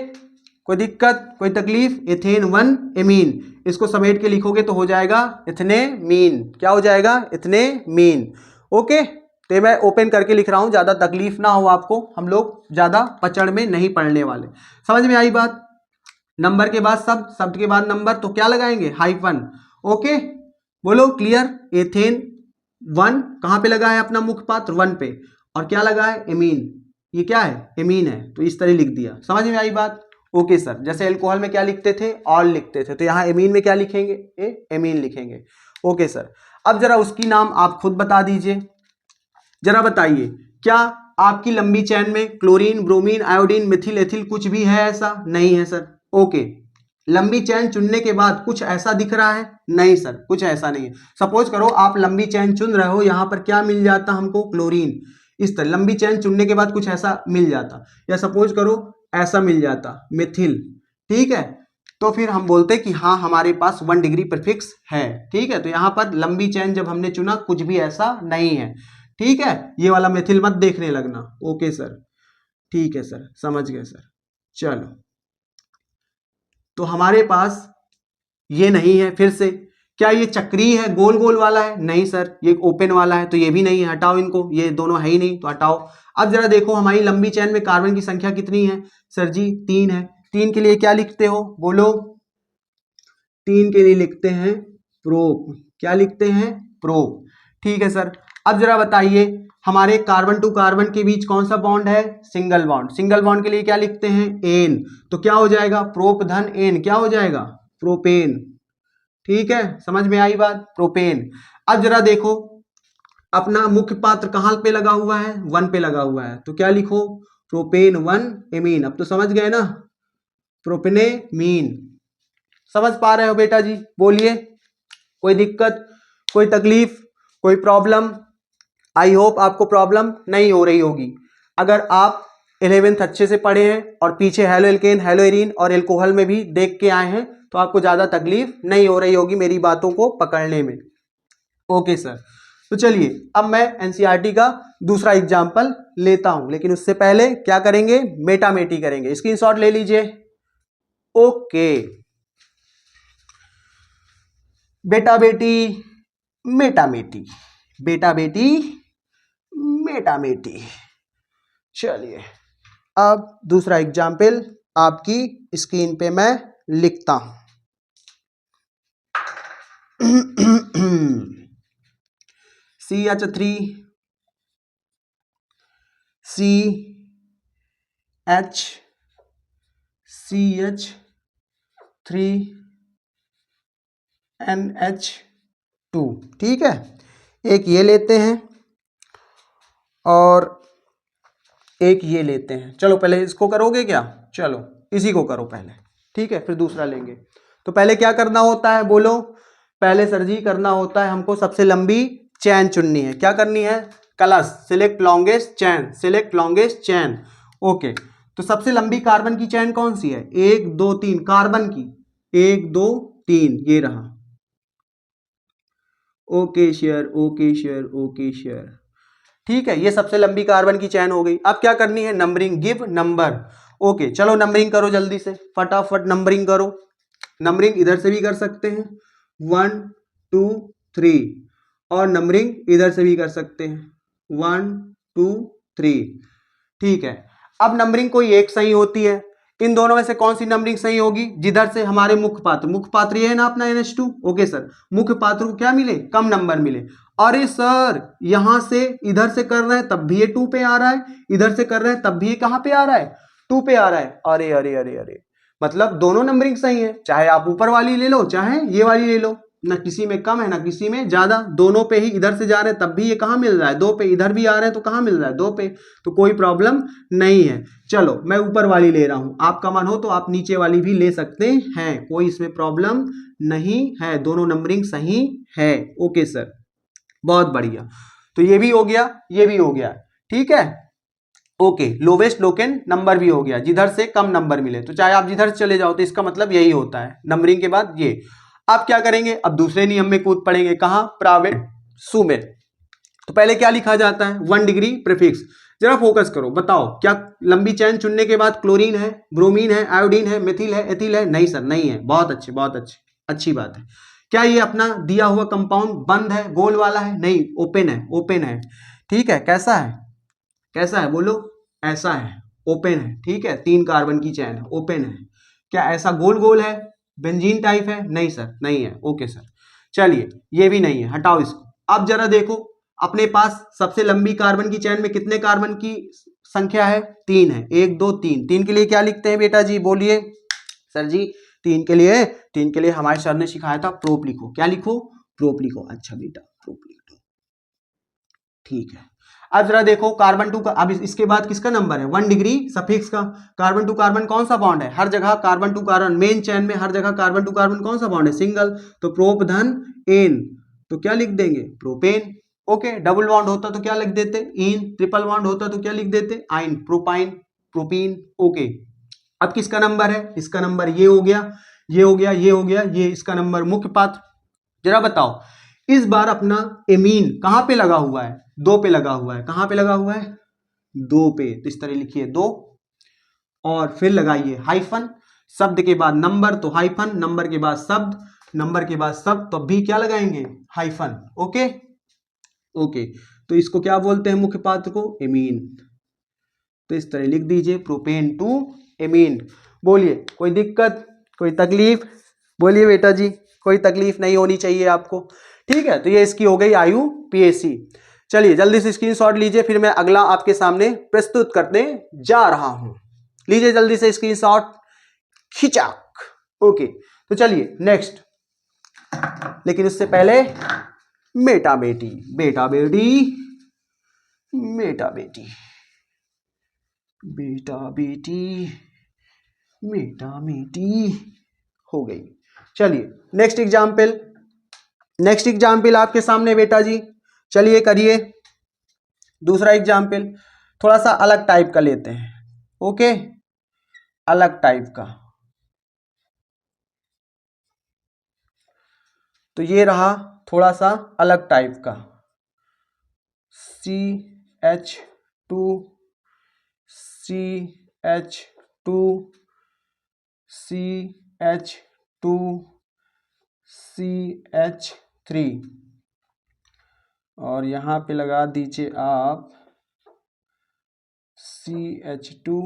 कोई दिक्कत, कोई तकलीफ? Ethane 1 amine. इसको समेट के लिखोगे तो हो जाएगा इथेनेमीन। क्या हो जाएगा? इथेनेमीन। ओके, तो मैं ओपन करके लिख रहा हूं, ज्यादा तकलीफ ना हो आपको, हम लोग ज्यादा पचड़ में नहीं पढ़ने वाले। समझ में आई बात? नंबर के बाद शब्द, शब्द के बाद नंबर, तो क्या लगाएंगे? हाइफन। ओके, बोलो क्लियर? एथेन 1 कहां पे लगा है अपना मुख्य पात्र? 1 पे। और क्या लगा है? एमीन। ये क्या है? एमीन है, तो इस तरह लिख दिया। समझ में आई बात? ओके सर, जैसे अल्कोहल में क्या लिखते थे? ऑल लिखते थे, तो यहाँ एमीन में क्या लिखेंगे? एमीन लिखेंगे। ओके सर, अब जरा उसकी नाम आप खुद बता दीजिए। जरा बताइए, क्या आपकी लंबी चैन में chlorine, bromine, iodine, Mithil, ethyl कुछ भी है ऐसा? नहीं है सर। ओके, लंबी चैन चुनने के बाद कुछ ऐसा दिख रहा है? नहीं सर, कुछ ऐसा नहीं है। सपोज करो आप लंबी चैन चुन रहे हो, यहां पर क्या मिल जाता हमको? क्लोरीन। इस तरह लंबी चैन चुनने के बाद कुछ ऐसा मिल जाता, या सपोज करो ऐसा मिल जाता, मिथिल। ठीक है, तो फिर हम बोलते कि हाँ हमारे पास 1 डिग्री प्रीफिक्स है। ठीक है, तो यहां पर लंबी चैन जब हमने चुना, कुछ भी ऐसा नहीं है। ठीक है, ये वाला मिथिल मत देखने लगना। ओके सर, ठीक है सर, समझ गए सर। चलो, तो हमारे पास ये नहीं है। फिर से, क्या ये चक्रीय है, गोल गोल वाला है? नहीं सर, ये ओपन वाला है, तो ये भी नहीं है, हटाओ इनको, ये दोनों है ही नहीं, तो हटाओ। अब जरा देखो हमारी लंबी चैन में कार्बन की संख्या कितनी है? सर जी 3 है। 3 के लिए क्या लिखते हो? बोलो। 3 के लिए लिखते हैं प्रोप। क्या लिखते हैं? प्रोप। ठीक है सर, अब जरा बताइए हमारे कार्बन टू कार्बन के बीच कौन सा बॉन्ड है? Single bond. सिंगल बॉन्ड के लिए क्या लिखते हैं? एन। तो क्या हो जाएगा? प्रोप धन एन। क्या हो जाएगा? प्रोपेन। ठीक है, समझ में आई बात? प्रोपेन। अब जरा देखो अपना मुख्य पात्र कहां पे लगा हुआ है? 1 पे लगा हुआ है, तो क्या लिखो? Propane 1 amine. अब तो समझ गए ना? प्रोपेनेमीन। समझ पा रहे हो बेटा जी? बोलिए, कोई दिक्कत, कोई तकलीफ, कोई प्रॉब्लम? आई होप आपको प्रॉब्लम नहीं हो रही होगी। अगर आप 11th अच्छे से पढ़े हैं और पीछे हेलो एल्केन, हेलो एरीन और एल्कोहल में भी देख के आए हैं, तो आपको ज्यादा तकलीफ नहीं हो रही होगी मेरी बातों को पकड़ने में। ओके सर, तो चलिए अब मैं एनसीईआरटी का दूसरा एग्जाम्पल लेता हूं, लेकिन उससे पहले क्या करेंगे, मेटामेटी करेंगे। स्क्रीनशॉट ले लीजिए। ओके बेटा बेटी मेटामेटी, बेटा बेटी मेटामेटी। चलिए अब दूसरा एग्जाम्पल आपकी स्क्रीन पे मैं लिखता हूं। CH3 NH2, ठीक है। एक ये लेते हैं और एक ये लेते हैं। चलो पहले इसको करोगे क्या, चलो इसी को करो पहले, ठीक है, फिर दूसरा लेंगे। तो पहले क्या करना होता है बोलो, पहले सर जी करना होता है हमको सबसे लंबी चैन चुननी है। क्या करनी है, क्लच, सिलेक्ट लॉन्गेस्ट चैन, सिलेक्ट लॉन्गेस्ट चैन। ओके, तो सबसे लंबी कार्बन की चैन कौन सी है, 1 2 3 कार्बन की, 1 2 3 ये रहा। Okay share, okay share, okay share, ठीक है, ये सबसे लंबी कार्बन की चैन हो गई। अब क्या करनी है, नंबरिंग, गिव नंबर। ओके चलो नंबरिंग करो जल्दी से, फटाफट नंबरिंग करो। नंबरिंग इधर से भी कर सकते हैं 1 2 3, और नंबरिंग इधर से भी कर सकते हैं 1 2 3, ठीक है। अब नंबरिंग कोई एक सही होती है, इन दोनों में से कौन सी नंबरिंग सही होगी, जिधर से हमारे मुख्य पात्र, मुख्य पात्र ये है ना अपना NH2। ओके सर, मुख्य पात्र को क्या मिले, कम नंबर मिले। अरे सर यहां से इधर से कर रहे हैं तब भी ये 2 पे आ रहा है, इधर से कर रहे हैं तब भी ये कहां पे आ रहा है, 2 पे आ रहा है। अरे अरे अरे अरे, मतलब दोनों नंबरिंग सही है, चाहे आप ऊपर वाली ले लो चाहे ये वाली ले लो, ना किसी में कम है ना किसी में ज्यादा, दोनों पे ही इधर से जा रहे हैं तब भी ये कहां मिल रहा है 2 पे, इधर भी आ रहे हैं तो कहां मिल रहा है 2 पे, तो कोई प्रॉब्लम नहीं है। चलो मैं ऊपर वाली ले रहा हूं, आपका मन हो तो आप नीचे वाली भी ले सकते हैं, कोई इसमें प्रॉब्लम नहीं है, दोनों नंबरिंग सही है। ओके सर, बहुत बढ़िया, तो ये भी हो गया, ये भी हो गया, ठीक है। ओके, लोवेस्ट लोकेन नंबर भी हो गया, जिधर से कम नंबर मिले, तो चाहे आप जिधर चले जाओ तो इसका मतलब यही होता है नंबरिंग के बाद ये। अब क्या करेंगे, अब दूसरे नियम में कूद पड़ेंगे, कहां, प्राइवेट सु में। तो पहले क्या लिखा जाता है, 1 डिग्री प्रीफिक्स। जरा फोकस करो, बताओ क्या लंबी चैन चुनने के बाद क्लोरीन है, ब्रोमीन है, आयोडीन है, मिथिल है, एथिल है, नहीं सर नहीं है, बहुत अच्छे बहुत अच्छे, अच्छी बात है। क्या ये अपना दिया हुआ कंपाउंड बंद है, गोल वाला है, नहीं, ओपन है, ओपन है, ठीक है। कैसा है, कैसा है बोलो, ऐसा है, ओपन है, ठीक है, 3 कार्बन की चैन है, ओपन है। क्या ऐसा गोल गोल है, बेंजीन टाइप है, नहीं सर नहीं है। ओके सर, चलिए ये भी नहीं है, हटाओ इसको। अब जरा देखो अपने पास सबसे लंबी कार्बन की चैन में कितने कार्बन की संख्या है, 3 है, 1 2 3। 3 के लिए क्या लिखते हैं बेटा जी, बोलिए सर जी। 3 के लिए, 3 के लिए हमारे सर ने सिखाया था प्रोप लिखो, क्या लिखो, प्रोप लिखो। अच्छा बेटा प्रोप लिख दो, ठीक है। अब जरा देखो कार्बन टू का, अब इसके बाद किसका नंबर है, 1 डिग्री सफिक्स का। कार्बन टू कार्बन कौन सा बॉन्ड है, हर जगह carbon to carbon, main chain में हर जगह कार्बन टू कार्बन कौन सा बॉन्ड है, सिंगल, तो प्रोप धन एन, तो क्या लिख देंगे, प्रोपेन। ओके, डबल बॉन्ड होता तो क्या लिख देते, इन, ट्रिपल बॉन्ड होता तो क्या लिख देते, आइन, प्रोपाइन, प्रोपीन। ओके, अब किसका नंबर है, इसका नंबर ये हो गया, ये हो गया, ये हो गया, ये इसका नंबर मुख्य पात्र। जरा बताओ इस बार अपना एमीन कहां पे लगा हुआ है, 2 पे लगा हुआ है, कहां पे लगा हुआ है, 2 पे, तो इस तरह लिखिए 2, और फिर लगाइए हाइफन, शब्द के बाद नंबर तो हाइफन, नंबर के बाद शब्द, नंबर के बाद शब्द, तो भी क्या लगाएंगे, हाइफन। ओके ओके, तो इसको क्या बोलते हैं मुख्य पात्र को, एमीन, तो इस तरह लिख दीजिए प्रोपेन टू एमीन। बोलिए कोई दिक्कत, कोई तकलीफ, बोलिए बेटा जी, कोई तकलीफ नहीं होनी चाहिए आपको, ठीक है। तो ये इसकी हो गई IUPAC। चलिए जल्दी से स्क्रीनशॉट लीजिए, फिर मैं अगला आपके सामने प्रस्तुत करने जा रहा हूं। लीजिए जल्दी से स्क्रीनशॉट, खिंचाक। ओके, तो चलिए नेक्स्ट, लेकिन उससे पहले बेटा बेटी, बेटा बेटी, बेटा बेटी, बेटा बेटी, बेटा बेटी, हो गई। चलिए नेक्स्ट एग्जाम्पल, नेक्स्ट एग्जाम्पल आपके सामने बेटा जी, चलिए करिए दूसरा एग्जाम्पल, थोड़ा सा अलग टाइप का लेते हैं। ओके, अलग टाइप का, तो ये रहा थोड़ा सा अलग टाइप का CH2 CH2 CH2 CH3 और यहाँ पे लगा दीजिए आप CH2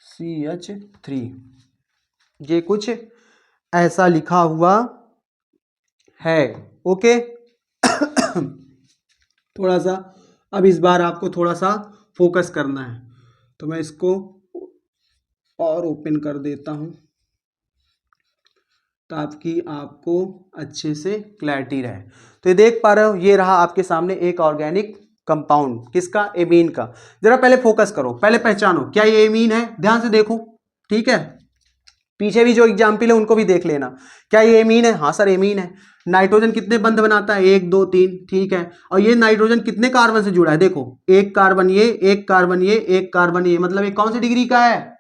CH3। ये कुछ ऐसा लिखा हुआ है। ओके थोड़ा सा अब इस बार आपको थोड़ा सा फोकस करना है, तो मैं इसको और ओपन कर देता हूं ताकि आपको अच्छे से क्लैरिटी रहे। तो ये देख पा रहे हो, ये रहा आपके सामने एक ऑर्गेनिक कंपाउंड, किसका? एमीन का। जरा पहले फोकस करो, पहले पहचानो क्या ये एमीन है, ध्यान से देखो, ठीक है। पीछे भी जो एग्जाम्पल है उनको भी देख लेना, क्या ये एमीन है? हाँ सर एमीन है। नाइट्रोजन कितने बंध बनाता है? 1 2 3, ठीक है। और ये नाइट्रोजन कितने कार्बन से जुड़ा है? देखो, एक कार्बन ये, एक कार्बन ये, एक कार्बन ये, मतलब ये कौन सी डिग्री का है?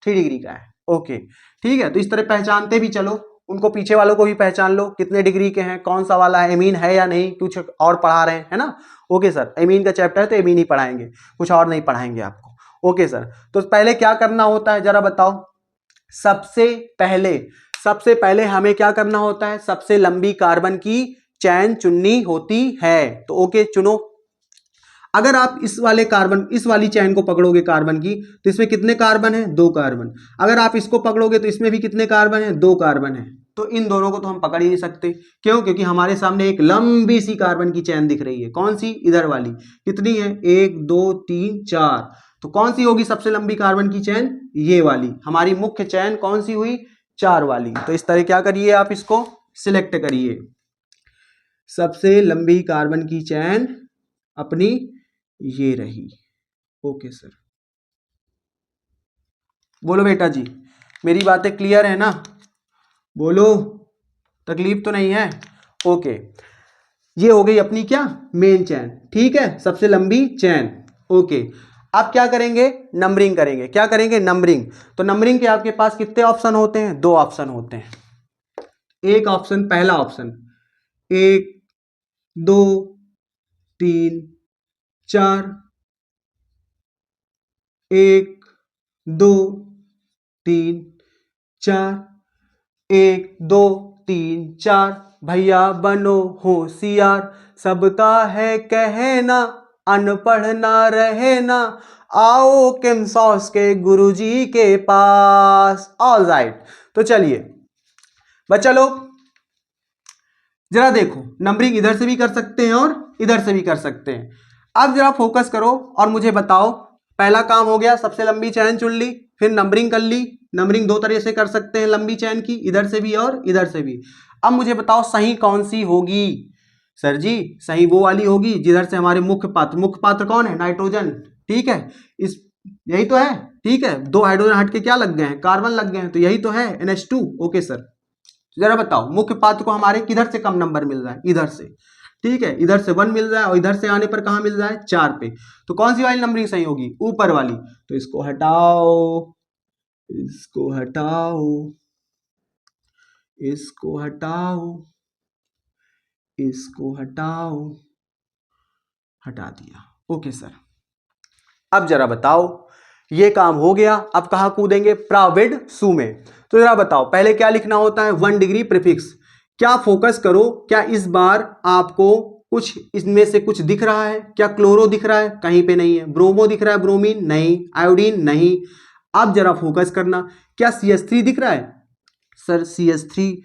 3 डिग्री का है। ओके ठीक है, तो इस तरह पहचानते भी चलो, उनको पीछे वालों को भी पहचान लो कितने डिग्री के हैं, कौन सा वाला है, एमीन है या नहीं, कुछ और पढ़ा रहे हैं, है ना। ओके सर, एमीन का चैप्टर है तो एमीन ही पढ़ाएंगे, कुछ और नहीं पढ़ाएंगे आपको। ओके सर, तो पहले क्या करना होता है जरा बताओ। सबसे पहले हमें क्या करना होता है? सबसे लंबी कार्बन की चैन चुननी होती है। तो ओके चुनो। अगर आप इस वाली चैन को पकड़ोगे कार्बन की, तो इसमें कितने कार्बन है? 2 कार्बन। अगर आप इसको पकड़ोगे तो इसमें भी कितने कार्बन है? 2 कार्बन है। तो इन दोनों को तो हम पकड़ ही नहीं सकते। क्यों? क्योंकि हमारे सामने एक लंबी सी कार्बन की चैन दिख रही है। कौन सी? इधर वाली। कितनी है? 1 2 3 4। तो कौन सी होगी सबसे लंबी कार्बन की चैन? ये वाली। हमारी मुख्य चैन कौन सी हुई? 4 वाली। तो इस तरह क्या करिए, आप इसको सिलेक्ट करिए। सबसे लंबी कार्बन की चैन अपनी ये रही। ओके सर, बोलो बेटा जी, मेरी बातें क्लियर है ना? बोलो, तकलीफ तो नहीं है? ओके, ये हो गई अपनी क्या? मेन चैन, ठीक है, सबसे लंबी चैन। ओके, अब क्या करेंगे? नंबरिंग करेंगे। क्या करेंगे? नंबरिंग। तो नंबरिंग के आपके पास कितने ऑप्शन होते हैं? 2 ऑप्शन होते हैं। एक ऑप्शन, पहला ऑप्शन 1 2 3 4, 1 2 3 4, 1 2 3 4। भैया बनो होशियार, सबका है कहना, अनपढ़ ना रहना, आओ किम सॉस के गुरुजी के पास। ऑल राइट, तो चलिए बच्चा लोग जरा देखो, नंबरिंग इधर से भी कर सकते हैं और इधर से भी कर सकते हैं। अब जरा फोकस करो और मुझे बताओ, पहला काम हो गया, सबसे लंबी चैन चुन ली, फिर नंबरिंग कर ली। नंबरिंग 2 तरह से कर सकते हैं लंबी चैन की, इधर से भी और इधर से भी। अब मुझे बताओ सही कौन सी होगी? सर जी सही वो वाली होगी जिधर से हमारे मुख्य पात्र कौन है? नाइट्रोजन, ठीक है। इस यही तो है, ठीक है। 2 हाइड्रोजन हट के क्या लग गए हैं? कार्बन लग गए हैं, तो यही तो है NH2। ओके सर, जरा बताओ मुख्य पात्र को हमारे किधर से कम नंबर मिल रहा है? इधर से, ठीक है। इधर से 1 मिल रहा है और इधर से आने पर कहां मिल रहा है? 4 पे। तो कौन सी वाली नंबरिंग सही होगी? ऊपर वाली। तो इसको हटाओ, इसको हटाओ, इसको हटाओ, इसको हटाओ, हटा दिया। ओके सर, अब जरा बताओ, ये काम हो गया। अब कहां कूदेंगे? प्राविड सू में। तो जरा बताओ पहले क्या लिखना होता है? 1 डिग्री प्रीफिक्स। क्या फोकस करो, क्या इस बार आपको कुछ इसमें से कुछ दिख रहा है? क्या क्लोरो दिख रहा है? कहीं पे नहीं है। ब्रोमो दिख रहा है? ब्रोमीन नहीं। आयोडीन नहीं। अब जरा फोकस करना, क्या CH3 दिख रहा है? सर CH3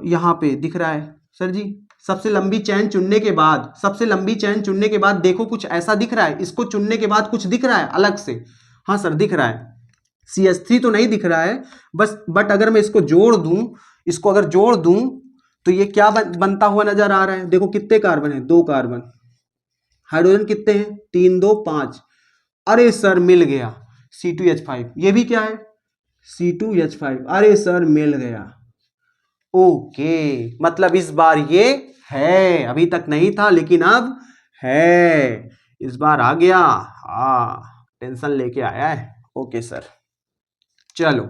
यहाँ पे दिख रहा है। सर जी सबसे लंबी चैन चुनने के बाद, सबसे लंबी चैन चुनने के बाद देखो कुछ ऐसा दिख रहा है, इसको चुनने के बाद कुछ दिख रहा है अलग से? हाँ सर दिख रहा है। CH3 तो नहीं दिख रहा है बस, बट अगर मैं इसको जोड़ दूं, इसको अगर जोड़ दूं तो ये क्या बनता हुआ नजर आ रहा है? देखो कितने कार्बन है? 2 कार्बन। हाइड्रोजन कितने हैं? 3 2 5। अरे सर मिल गया, C2H5। ये भी क्या है? C2H5। अरे सर मिल गया। ओके, मतलब इस बार ये है, अभी तक नहीं था लेकिन अब है, इस बार आ गया। हाँ, टेंशन लेके आया है। ओके सर, चलो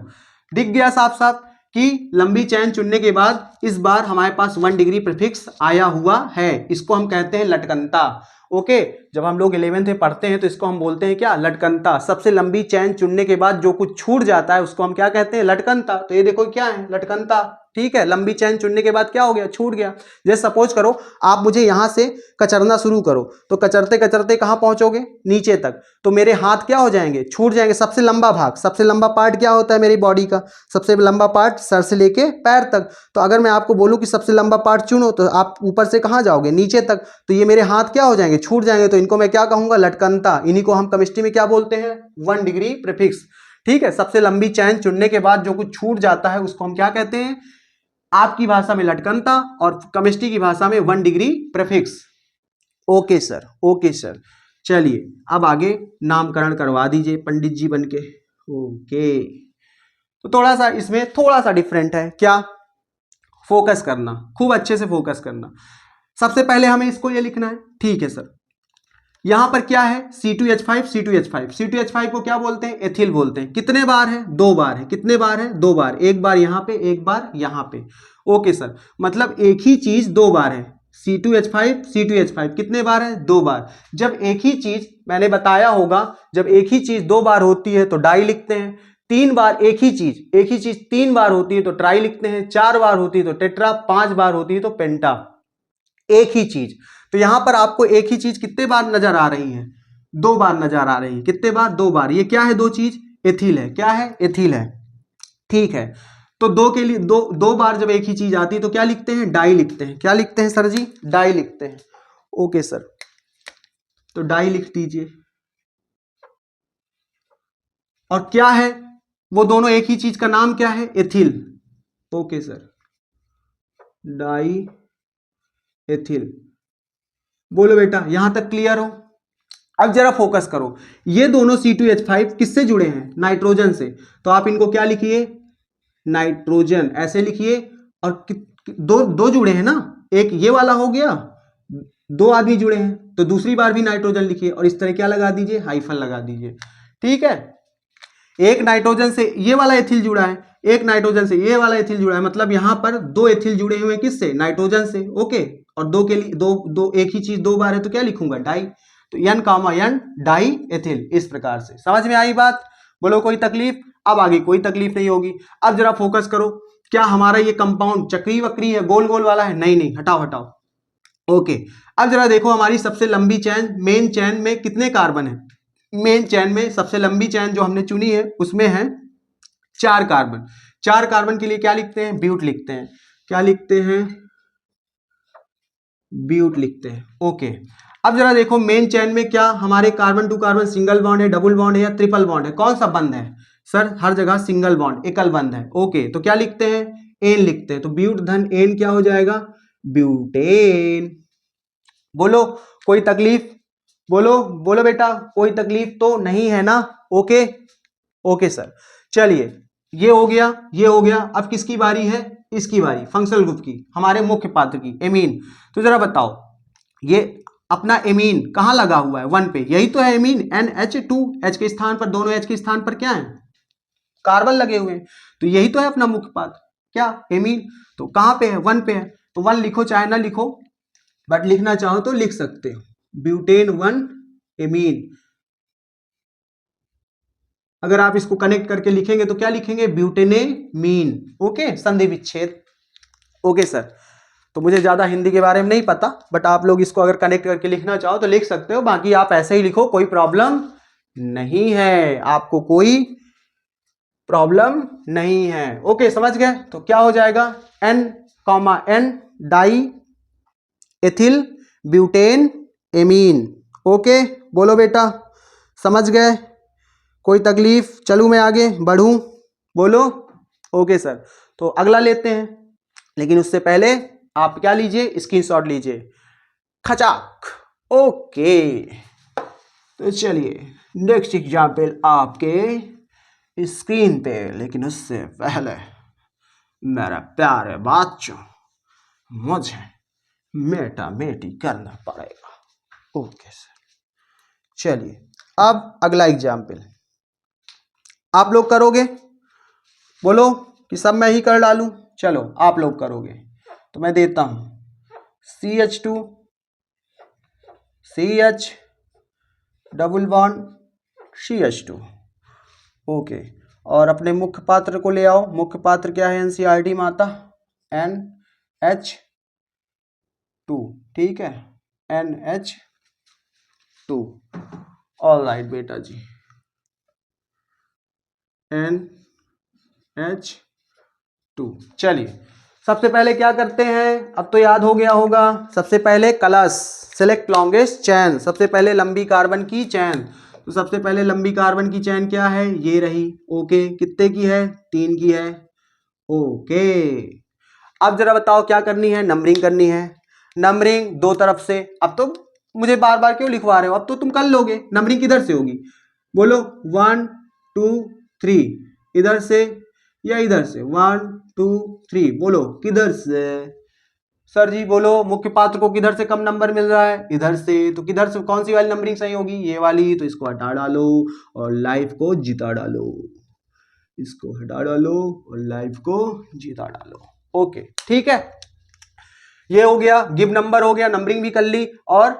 दिख गया साफ साफ कि लंबी चैन चुनने के बाद इस बार हमारे पास 1 डिग्री प्रीफिक्स आया हुआ है, इसको हम कहते हैं लटकनता। ओके, जब हम लोग 11th में पढ़ते हैं तो इसको हम बोलते हैं क्या, लटकनता। सबसे लंबी चैन चुनने के बाद जो कुछ छूट जाता है उसको हम क्या कहते हैं, लटकनता। तो ये देखो क्या है, लटकनता। ठीक है, लंबी चैन चुनने के बाद क्या हो गया, छूट गया। जैसे सपोज करो आप मुझे यहां से कचरना शुरू करो, तो कचरते कचरते कहां पहुंचोगे, नीचे तक। तो मेरे हाथ क्या हो जाएंगे, छूट जाएंगे। सबसे लंबा भाग, सबसे लंबा पार्ट क्या होता है मेरी बॉडी का, सबसे लंबा पार्ट सर से लेके पैर तक। तो अगर मैं आपको बोलूं कि सबसे लंबा पार्ट चुनो, तो आप ऊपर से कहां जाओगे, नीचे तक। तो ये मेरे हाथ क्या हो जाएंगे, छूट जाएंगे। तो इनको मैं क्या कहूंगा, लटकनता। इन्हीं को हम केमिस्ट्री में क्या बोलते हैं, 1 डिग्री प्रीफिक्स। ठीक है, सबसे लंबी चैन चुनने के बाद जो कुछ छूट जाता है उसको हम क्या कहते हैं, आपकी भाषा में लटकनता और केमिस्ट्री की भाषा में 1 degree prefix. Okay sir, okay sir. चलिए अब आगे नामकरण करवा दीजिए पंडित जी बनके। ओके, तो थोड़ा सा इसमें थोड़ा सा डिफरेंट है, क्या, फोकस करना, खूब अच्छे से फोकस करना। सबसे पहले हमें इसको ये लिखना है। ठीक है सर, यहां पर क्या है, C2H5 C2H5। C2H5 को क्या बोलते हैं, एथिल बोलते हैं। कितने बार है, 2 बार है। कितने बार है, 2 बार। एक बार यहां पे, एक बार यहां पे। ओके सर, मतलब एक ही चीज 2 बार है। C2H5 C2H5 कितने बार है, 2 बार। जब एक ही चीज, मैंने बताया होगा, जब एक ही चीज 2 बार होती है तो डाई लिखते हैं। 3 बार एक ही चीज 3 बार होती है तो ट्राई लिखते हैं। 4 बार होती है तो टेट्रा, 5 बार होती है तो पेंटा। एक ही चीज, तो यहां पर आपको एक ही चीज कितने बार नजर आ रही है, 2 बार नजर आ रही है। कितने बार, 2 बार। ये क्या है, 2 चीज, एथिल है। क्या है, एथिल है। ठीक है, तो 2 के लिए, 2 बार जब एक ही चीज आती है तो क्या लिखते हैं, डाई लिखते हैं। क्या लिखते हैं सर जी, डाई लिखते हैं। ओके सर, तो डाई लिख दीजिए। और क्या है, वो दोनों एक ही चीज का नाम क्या है, ethyl. Okay sir, die ethyl. बोलो बेटा, यहां तक क्लियर हो। अब जरा फोकस करो, ये दोनों C2H5 किससे जुड़े हैं, नाइट्रोजन से। तो आप इनको क्या लिखिए, नाइट्रोजन, ऐसे लिखिए। और दो दो जुड़े हैं ना, एक ये वाला हो गया, 2 आदमी जुड़े हैं, तो दूसरी बार भी नाइट्रोजन लिखिए। और इस तरह क्या लगा दीजिए, हाइफन लगा दीजिए। ठीक है, एक नाइट्रोजन से ये वाला एथिल जुड़ा है, एक नाइट्रोजन से ये वाला एथिल जुड़ा है, मतलब यहां पर 2 एथिल जुड़े हुए हैं, किससे, नाइट्रोजन से। ओके, और 2 के लिए, दो एक ही चीज 2 बार है तो क्या लिखूंगा, डाई। तो N, डाई एथिल। इस प्रकार से समझ में आई बात। बोलो कोई तकलीफ, अब आगे कोई तकलीफ नहीं होगी। अब जरा फोकस करो, क्या हमारा ये कंपाउंड चक्री वक्री है, गोल गोल वाला है, नहीं नहीं, हटाओ हटाओ। ओके, अब जरा देखो हमारी सबसे लंबी चैन, मेन चैन में कितने कार्बन है। मेन चैन में सबसे लंबी चैन जो हमने चुनी है उसमें है 4 कार्बन। 4 कार्बन के लिए क्या लिखते हैं, ब्यूट लिखते हैं। क्या लिखते हैं, ब्यूट लिखते हैं। ओके, अब जरा देखो मेन चैन में क्या हमारे carbon to carbon single bond है, डबल बॉन्ड है या ट्रिपल बॉन्ड है, कौन सा बंद है सर, हर जगह सिंगल बॉन्ड, एकल बंद है। ओके, तो क्या लिखते हैं, एन लिखते हैं। तो ब्यूट धन एन क्या हो जाएगा, ब्यूटेन। बोलो कोई तकलीफ, बोलो बोलो बेटा, कोई तकलीफ तो नहीं है ना। Okay, okay sir. चलिए, ये हो गया, ये हो गया। अब किसकी बारी है, इसकी बारी, फंक्शनल ग्रुप की, हमारे मुख्य पात्र की, एमीन। तो जरा बताओ, ये अपना एमीन कहां लगा हुआ है, 1 पे, यही तो है एमीन, NH2। H के स्थान पर, दोनों H के स्थान पर क्या है, कार्बन लगे हुए हैं। तो यही तो है अपना मुख्य पात्र, क्या, एमीन। तो कहां पे है, 1 पे है। तो 1 लिखो चाहे ना लिखो, बट लिखना चाहो तो लिख सकते हो, ब्यूटेन 1 एमीन। अगर आप इसको कनेक्ट करके लिखेंगे तो क्या लिखेंगे, ब्यूटेनेमीन। ओके, संधि विच्छेद। ओके सर, तो मुझे ज्यादा हिंदी के बारे में नहीं पता, बट आप लोग इसको अगर कनेक्ट करके लिखना चाहो तो लिख सकते हो, बाकी आप ऐसे ही लिखो, कोई प्रॉब्लम नहीं है, आपको कोई प्रॉब्लम नहीं है। ओके, समझ गए। तो क्या हो जाएगा, N, die ethyl butane amine. Okay, बोलो बेटा, समझ गए, कोई तकलीफ, चलूं मैं आगे बढ़ूं, बोलो। ओके सर, तो अगला लेते हैं, लेकिन उससे पहले आप क्या लीजिए, स्क्रीनशॉट लीजिए, खचाक। ओके, तो चलिए नेक्स्ट एग्जाम्पल आपके स्क्रीन पे, लेकिन उससे पहले मेरा प्यारे बच्चों, मुझे मेटा मेटी करना पड़ेगा। ओके सर, चलिए अब अगला एग्जाम्पल आप लोग करोगे, बोलो कि सब मैं ही कर डालूं? चलो आप लोग करोगे तो मैं देता हूं CH2 CH double bond CH2। Okay, और अपने मुख्य पात्र को ले आओ। मुख्य पात्र क्या है NCERT माता? NH2, ठीक है, NH2। ऑल राइट बेटा जी, NH2। चलिए सबसे पहले क्या करते हैं, अब तो याद हो गया होगा। सबसे पहले कलश, सेलेक्ट लॉन्गेस्ट चैन, सबसे पहले लंबी कार्बन की चैन। तो सबसे पहले लंबी कार्बन की चैन क्या है, ये रही। ओके, कितने की है? 3 की है। ओके, अब जरा बताओ क्या करनी है? नंबरिंग करनी है। नंबरिंग दो तरफ से। अब तो मुझे बार बार क्यों लिखवा रहे हो, अब तो तुम कर लोगे। नंबरिंग किधर से होगी? बोलो 1 2 3, इधर से या इधर से? 1 2 3, बोलो किधर से? सर जी बोलो, मुख्य पात्र को किधर से कम नंबर मिल रहा है? इधर से। तो किधर से कौन सी वाली नंबरिंग सही होगी? ये वाली। तो इसको हटा डालो और लाइफ को जिता डालो। इसको हटा डालो और लाइफ को जिता डालो। ओके, ठीक है, ये हो गया। गिव नंबर हो गया, नंबरिंग भी कर ली, और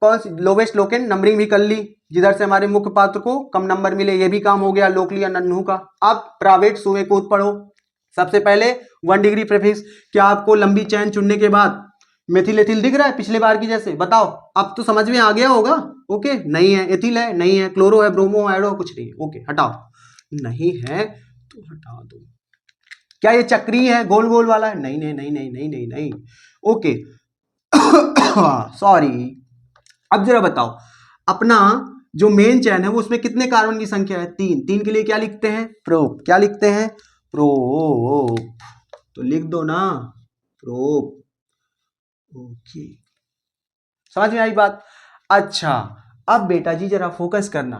कौन सी लोवेस्ट लोकेंट नंबरिंग भी कर ली, जिधर से हमारे मुख्य पात्र को कम नंबर मिले, ये भी काम हो गया लोकली या नन्हू का। अब प्राइवेट सुवे कूद पढ़ो। सबसे पहले 1 डिग्री प्रीफिक्स। क्या आपको लंबी चैन चुनने के बाद मेथिल एथिल दिख रहा है पिछले बार की जैसे? बताओ, अब तो समझ में आ गया होगा। ओके, नहीं है, एथिल है नहीं है, क्लोरो है, ब्रोमो, आयोडो, कुछ नहीं है। ओके, हटाओ। नहीं है तो हटा दो। क्या ये चक्री है, गोल गोल वाला है? नहीं नहीं नहीं नहीं नहीं नहीं नहीं। Okay, sorry. अब जरा बताओ, अपना जो मेन चैन है वो, उसमें कितने कार्बन की संख्या है? 3। 3 के लिए क्या लिखते हैं? प्रोप। क्या लिखते हैं? प्रोप। तो लिख दो ना, प्रोप। ओके, समझ में आई बात? अच्छा, अब बेटा जी जरा फोकस करना।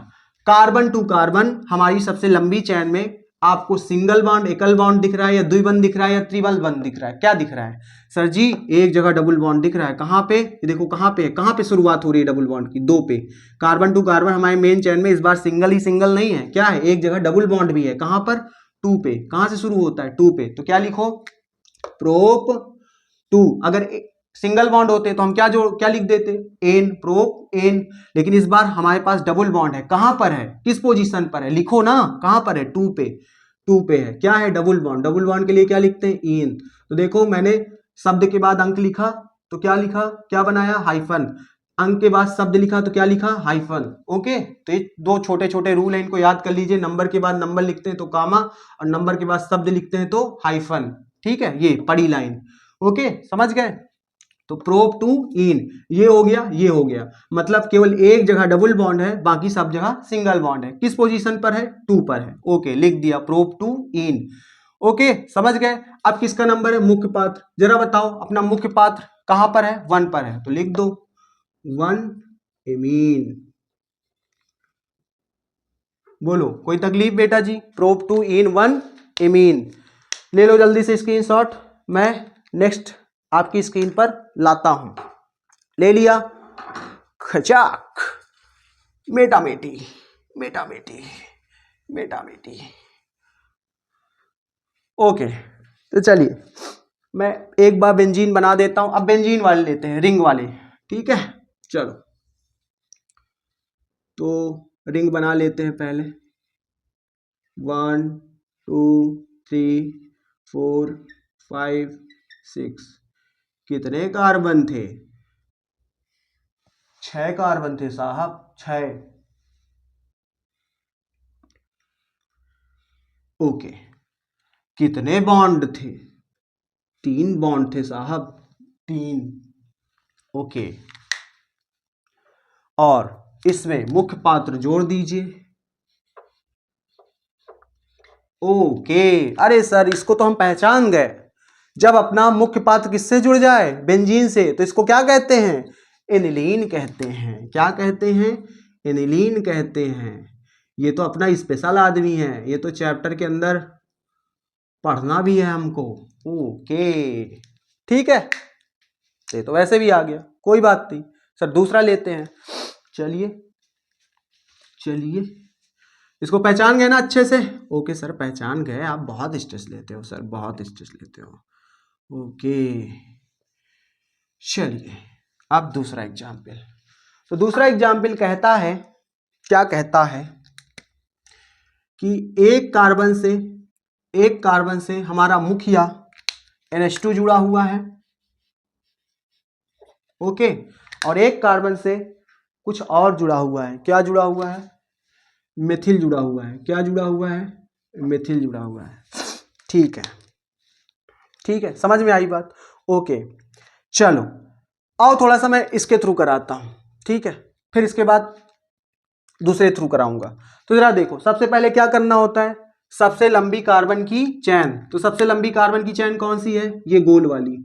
कार्बन टू कार्बन हमारी सबसे लंबी चैन में आपको सिंगल बॉन्ड, एकल बॉन्ड दिख रहा है, या द्विबंध दिख रहा है, या त्रिबंध बंध दिख रहा है? क्या दिख रहा है? सर जी एक जगह डबल बॉन्ड दिख रहा है। कहां पे? ये देखो कहां पे, कहां पे शुरुआत हो रही है डबल बॉन्ड की? 2 पे। कार्बन टू कार्बन हमारे मेन चैन में इस बार सिंगल ही सिंगल नहीं है, क्या है? एक जगह डबल बॉन्ड भी है। कहां पर? 2 पे। कहां से शुरू होता है? 2 पे। तो क्या लिखो? प्रोप 2। अगर सिंगल बॉन्ड होते तो हम क्या लिख देते? Ane, propane. लेकिन इस बार हमारे पास डबल बॉन्ड है। कहां पर है? किस पोजीशन पर है? लिखो ना, कहां पर है? 2 पे। 2 पे है। क्या है? Double bond. डबल बॉन्ड के लिए क्या लिखते हैं? इन। तो देखो मैंने शब्द के बाद अंक लिखा तो क्या लिखा, क्या बनाया? हाइफन। अंक के बाद शब्द लिखा तो क्या लिखा? हाइफन। ओके, तो ये 2 छोटे छोटे रूल है, इनको याद कर लीजिए। नंबर के बाद नंबर लिखते हैं तो कामा, और नंबर के बाद शब्द लिखते हैं तो हाइफन। ठीक है, ये पड़ी लाइन। ओके, समझ गए? तो प्रोप टू इन, ये हो गया, ये हो गया। मतलब केवल एक जगह डबल बॉन्ड है, बाकी सब जगह सिंगल बॉन्ड है। किस पोजीशन पर है? 2 पर है। ओके, लिख दिया प्रोप टू इन। ओके, समझ गए? अब किसका नंबर है? मुख्य पात्र। जरा बताओ अपना मुख्य पात्र कहां पर है? 1 पर है। तो लिख दो 1 एमीन। बोलो कोई तकलीफ बेटा जी? Prop two ene 1 amine. ले लो जल्दी से स्क्रीनशॉट, मैं नेक्स्ट आपकी स्क्रीन पर लाता हूं। ले लिया? खचाक। मेटामेटी मेटामेटी मेटामेटी। ओके, तो चलिए मैं एक बार बेंजीन बना देता हूं। अब बेंजीन वाले लेते हैं, रिंग वाले। ठीक है, चलो तो रिंग बना लेते हैं पहले। 1 2 3 4 5 6। कितने कार्बन थे? 6 कार्बन थे साहब, 6। ओके, कितने बॉन्ड थे? 3 बॉन्ड थे साहब, 3। ओके, और इसमें मुख्य पात्र जोड़ दीजिए। ओके, अरे सर इसको तो हम पहचान गए। जब अपना मुख्य पात्र किससे जुड़ जाए? बेंजीन से, तो इसको क्या कहते हैं? एनिलीन कहते हैं। क्या कहते हैं? एनिलीन कहते हैं। ये तो अपना स्पेशल आदमी है, ये तो चैप्टर के अंदर पढ़ना भी है हमको। ओके, ठीक है, ये तो वैसे भी आ गया, कोई बात नहीं। सर दूसरा लेते हैं। चलिए चलिए इसको पहचान गए ना अच्छे से? ओके सर, पहचान गए। आप बहुत स्ट्रेस लेते हो सर, बहुत स्ट्रेस लेते हो। ओके, चलिए अब दूसरा एग्जाम्पल। तो दूसरा एग्जाम्पल कहता है, क्या कहता है कि एक कार्बन से हमारा मुखिया NH2 जुड़ा हुआ है, ओके, और एक कार्बन से कुछ और जुड़ा हुआ है। क्या जुड़ा हुआ है? मेथिल जुड़ा हुआ है। क्या जुड़ा हुआ है? मेथिल जुड़ा हुआ है। ठीक है, ठीक है, समझ में आई बात? ओके, चलो आओ थोड़ा सा मैं इसके थ्रू कराता हूं, ठीक है, फिर इसके बाद दूसरे थ्रू कराऊंगा। तो जरा देखो, सबसे पहले क्या करना होता है? सबसे लंबी कार्बन की चैन। तो सबसे लंबी कार्बन की चैन कौन सी है? ये गोल वाली,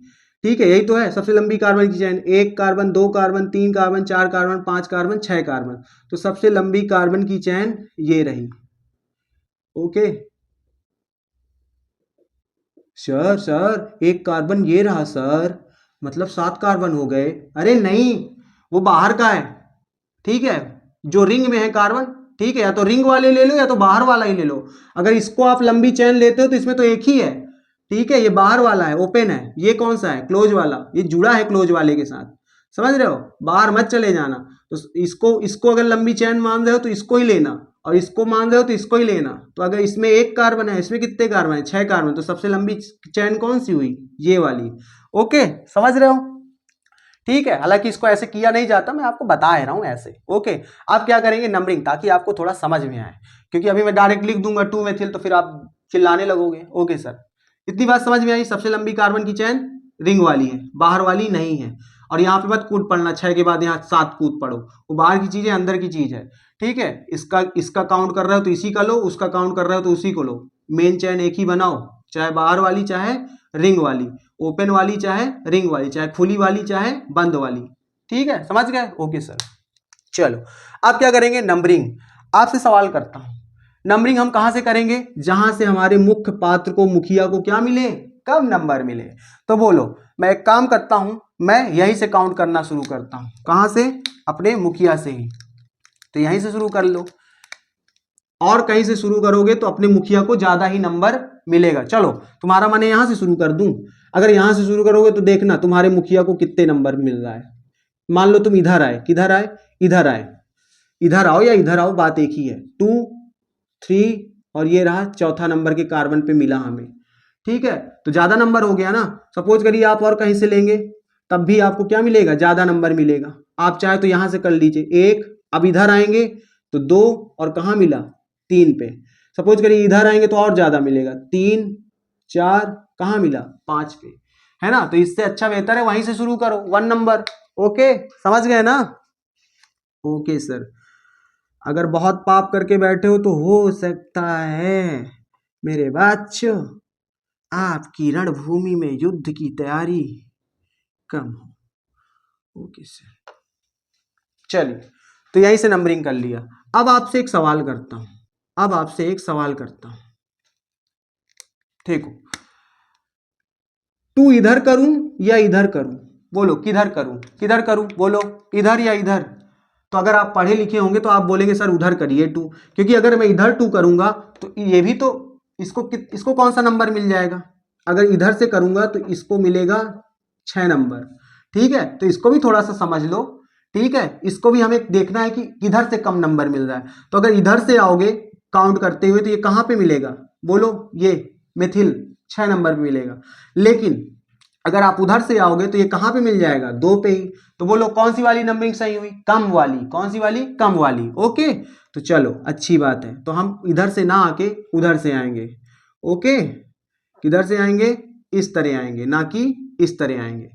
ठीक है, यही तो है सबसे लंबी कार्बन की चैन। एक कार्बन, दो कार्बन, तीन कार्बन, चार कार्बन, पांच कार्बन, छह कार्बन। तो सबसे लंबी कार्बन की चैन ये रही। ओके सर एक कार्बन ये रहा सर, मतलब 7 कार्बन हो गए। अरे नहीं, वो बाहर का है, ठीक है, जो रिंग में है कार्बन, ठीक है, या तो रिंग वाले ले लो या तो बाहर वाला ही ले लो। अगर इसको आप लंबी चैन लेते हो तो इसमें तो एक ही है, ठीक है, ये बाहर वाला है, ओपन है। ये कौन सा है? क्लोज वाला। ये जुड़ा है क्लोज वाले के साथ, समझ रहे हो? बाहर मत चले जाना। तो इसको अगर लंबी चैन मान रहे हो तो इसको ही लेना, और इसको मान रहे हो तो इसको ही लेना। तो अगर इसमें एक कार्बन है, इसमें कितने कार्बन है? 6 कार्बन। तो सबसे लंबी चैन कौन सी हुई? ये वाली। ओके, समझ रहे हो? ठीक है, हालांकि इसको ऐसे किया नहीं जाता, मैं आपको बता रहा हूं ऐसे। ओके, आप क्या करेंगे? नंबरिंग, ताकि आपको थोड़ा समझ में आए, क्योंकि अभी मैं डायरेक्ट लिख दूंगा 2 मेथिल तो फिर आप चिल्लाने लगोगे। ओके सर, इतनी बात समझ में आई? सबसे लंबी कार्बन की चैन रिंग वाली है, बाहर वाली नहीं है। और यहाँ पे मत कूद पड़ना, 6 के बाद यहाँ 7 कूद पड़ो, वो बाहर की चीज है, अंदर की चीज है, ठीक है। इसका काउंट कर रहे हो तो इसी का लो, उसका काउंट कर रहे हो तो उसी को लो। मेन चैन एक ही बनाओ, चाहे बाहर वाली चाहे रिंग वाली, ओपन वाली चाहे रिंग वाली, चाहे खुली वाली चाहे बंद वाली, ठीक है, समझ गए? ओके सर, चलो अब क्या करेंगे? नंबरिंग। आपसे सवाल करता हूं, नंबरिंग हम कहां से करेंगे? जहां से हमारे मुख्य पात्र को, मुखिया को क्या मिले? कम नंबर मिले। तो बोलो, मैं एक काम करता हूं, मैं यहीं से काउंट करना शुरू करता हूं। कहां से? अपने मुखिया से ही। तो यहीं से शुरू कर लो, और कहीं से शुरू करोगे तो अपने मुखिया को ज्यादा ही नंबर मिलेगा। चलो तुम्हारा मन यहां से शुरू कर दूं। अगर यहां से शुरू करोगे तो देखना तुम्हारे मुखिया को कितने नंबर मिल रहा है। मान लो तुम इधर आए, किधर आए? इधर आए, इधर आओ या इधर आओ, बात एक ही है। 2 3 और ये रहा चौथा नंबर के कार्बन पे मिला हमें, ठीक है, तो ज्यादा नंबर हो गया ना। सपोज करिए आप और कहीं से लेंगे, तब भी आपको क्या मिलेगा? ज्यादा नंबर मिलेगा। आप चाहे तो यहां से कर लीजिए 1, अब इधर आएंगे तो 2, और कहां मिला? 3 पे। सपोज करिए इधर आएंगे तो और ज्यादा मिलेगा, 3 4, कहां मिला? 5 पे, है ना। तो इससे अच्छा बेहतर है वहीं से शुरू करो, 1 नंबर। ओके, समझ गए ना? ओके सर, अगर बहुत पाप करके बैठे हो तो हो सकता है मेरे बच्चों आपकी रणभूमि में युद्ध की तैयारी कम हो। ओके सर, चलिए, तो यहीं से नंबरिंग कर लिया। अब आपसे एक सवाल करता हूं, देखो, 2 इधर करूं या इधर करूं? बोलो, किधर करूं? किधर करूं? बोलो, इधर या इधर? तो अगर आप पढ़े लिखे होंगे तो आप बोलेंगे सर उधर करिए 2, क्योंकि अगर मैं इधर 2 करूंगा तो ये भी तो, इसको कौन सा नंबर मिल जाएगा? अगर इधर से करूंगा तो इसको मिलेगा 6 नंबर, ठीक है। तो इसको भी थोड़ा सा समझ लो, ठीक है, इसको भी हमें देखना है कि किधर से कम नंबर मिल रहा है। तो अगर इधर से आओगे काउंट करते हुए तो ये कहां पे मिलेगा? बोलो, ये मिथिल 6 नंबर पे मिलेगा। लेकिन अगर आप उधर से आओगे तो ये कहां पे मिल जाएगा? 2 पे ही। तो बोलो कौन सी वाली नंबरिंग सही हुई? कम वाली। कौन सी वाली? कम वाली। ओके, तो चलो अच्छी बात है, तो हम इधर से ना आके उधर से आएंगे। ओके, किधर से आएंगे? इस तरह आएंगे, ना कि इस तरह आएंगे।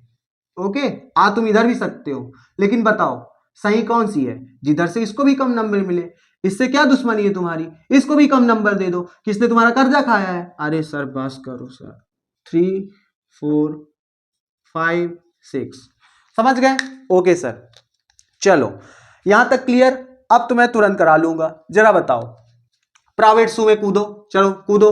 ओके, आ तुम इधर भी सकते हो, लेकिन बताओ सही कौन सी है? जिधर से इसको भी कम नंबर मिले। इससे क्या दुश्मनी है तुम्हारी? इसको भी कम नंबर दे दो। किसने तुम्हारा कर्जा खाया है? अरे सर बस करो सर। 3 4 5 6, समझ गए? ओके सर, चलो यहां तक क्लियर। अब तो मैं तुरंत करा लूंगा। जरा बताओ, प्राइवेट सू में कूदो, चलो कूदो।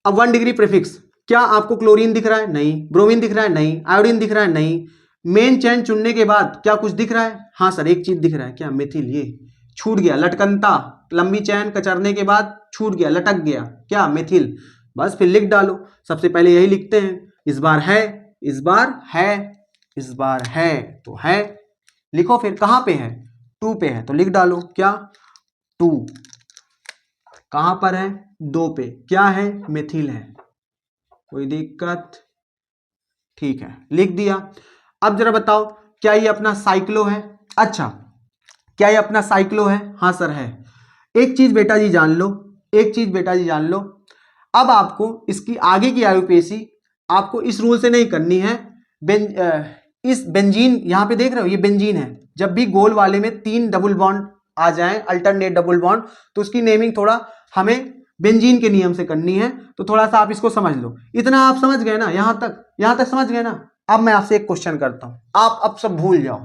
अब 1 डिग्री प्रीफिक्स, क्या आपको क्लोरीन दिख रहा है? नहीं। ब्रोमीन दिख रहा है? नहीं। आयोडीन दिख रहा है? नहीं। मेन चैन चुनने के बाद क्या कुछ दिख रहा है? हाँ सर, एक चीज दिख रहा है। क्या? मिथिल। ये छूट गया, लटकनता, लंबी चैन कचरने के बाद छूट गया, लटक गया, क्या? मिथिल। बस फिर लिख डालो। सबसे पहले यही लिखते हैं, इस बार है, इस बार है, इस बार है तो है। लिखो फिर, कहां पे है? 2 पे है तो लिख डालो, क्या? 2। कहां पर है? 2 पे। क्या है? मिथिल है। कोई दिक्कत? ठीक है, लिख दिया। अब जरा बताओ, क्या ये अपना साइक्लो है? अच्छा, क्या ये अपना साइक्लो है? हाँ सर है। एक चीज बेटा जी जान लो, एक चीज बेटा जी जान लो, अब आपको इसकी आगे की आयुपेशी आपको इस रूल से नहीं करनी है। इस बेंजीन, यहां पे देख रहे हो ये बेंजीन है, जब भी गोल वाले में 3 डबल बॉन्ड आ जाएं, अल्टरनेट डबल बॉन्ड, तो उसकी नेमिंग थोड़ा हमें बेंजीन के नियम से करनी है। तो थोड़ा सा आप इसको समझ लो। इतना आप समझ गए ना? यहां तक समझ गए ना? अब मैं आपसे एक क्वेश्चन करता हूं, आप अब सब भूल जाओ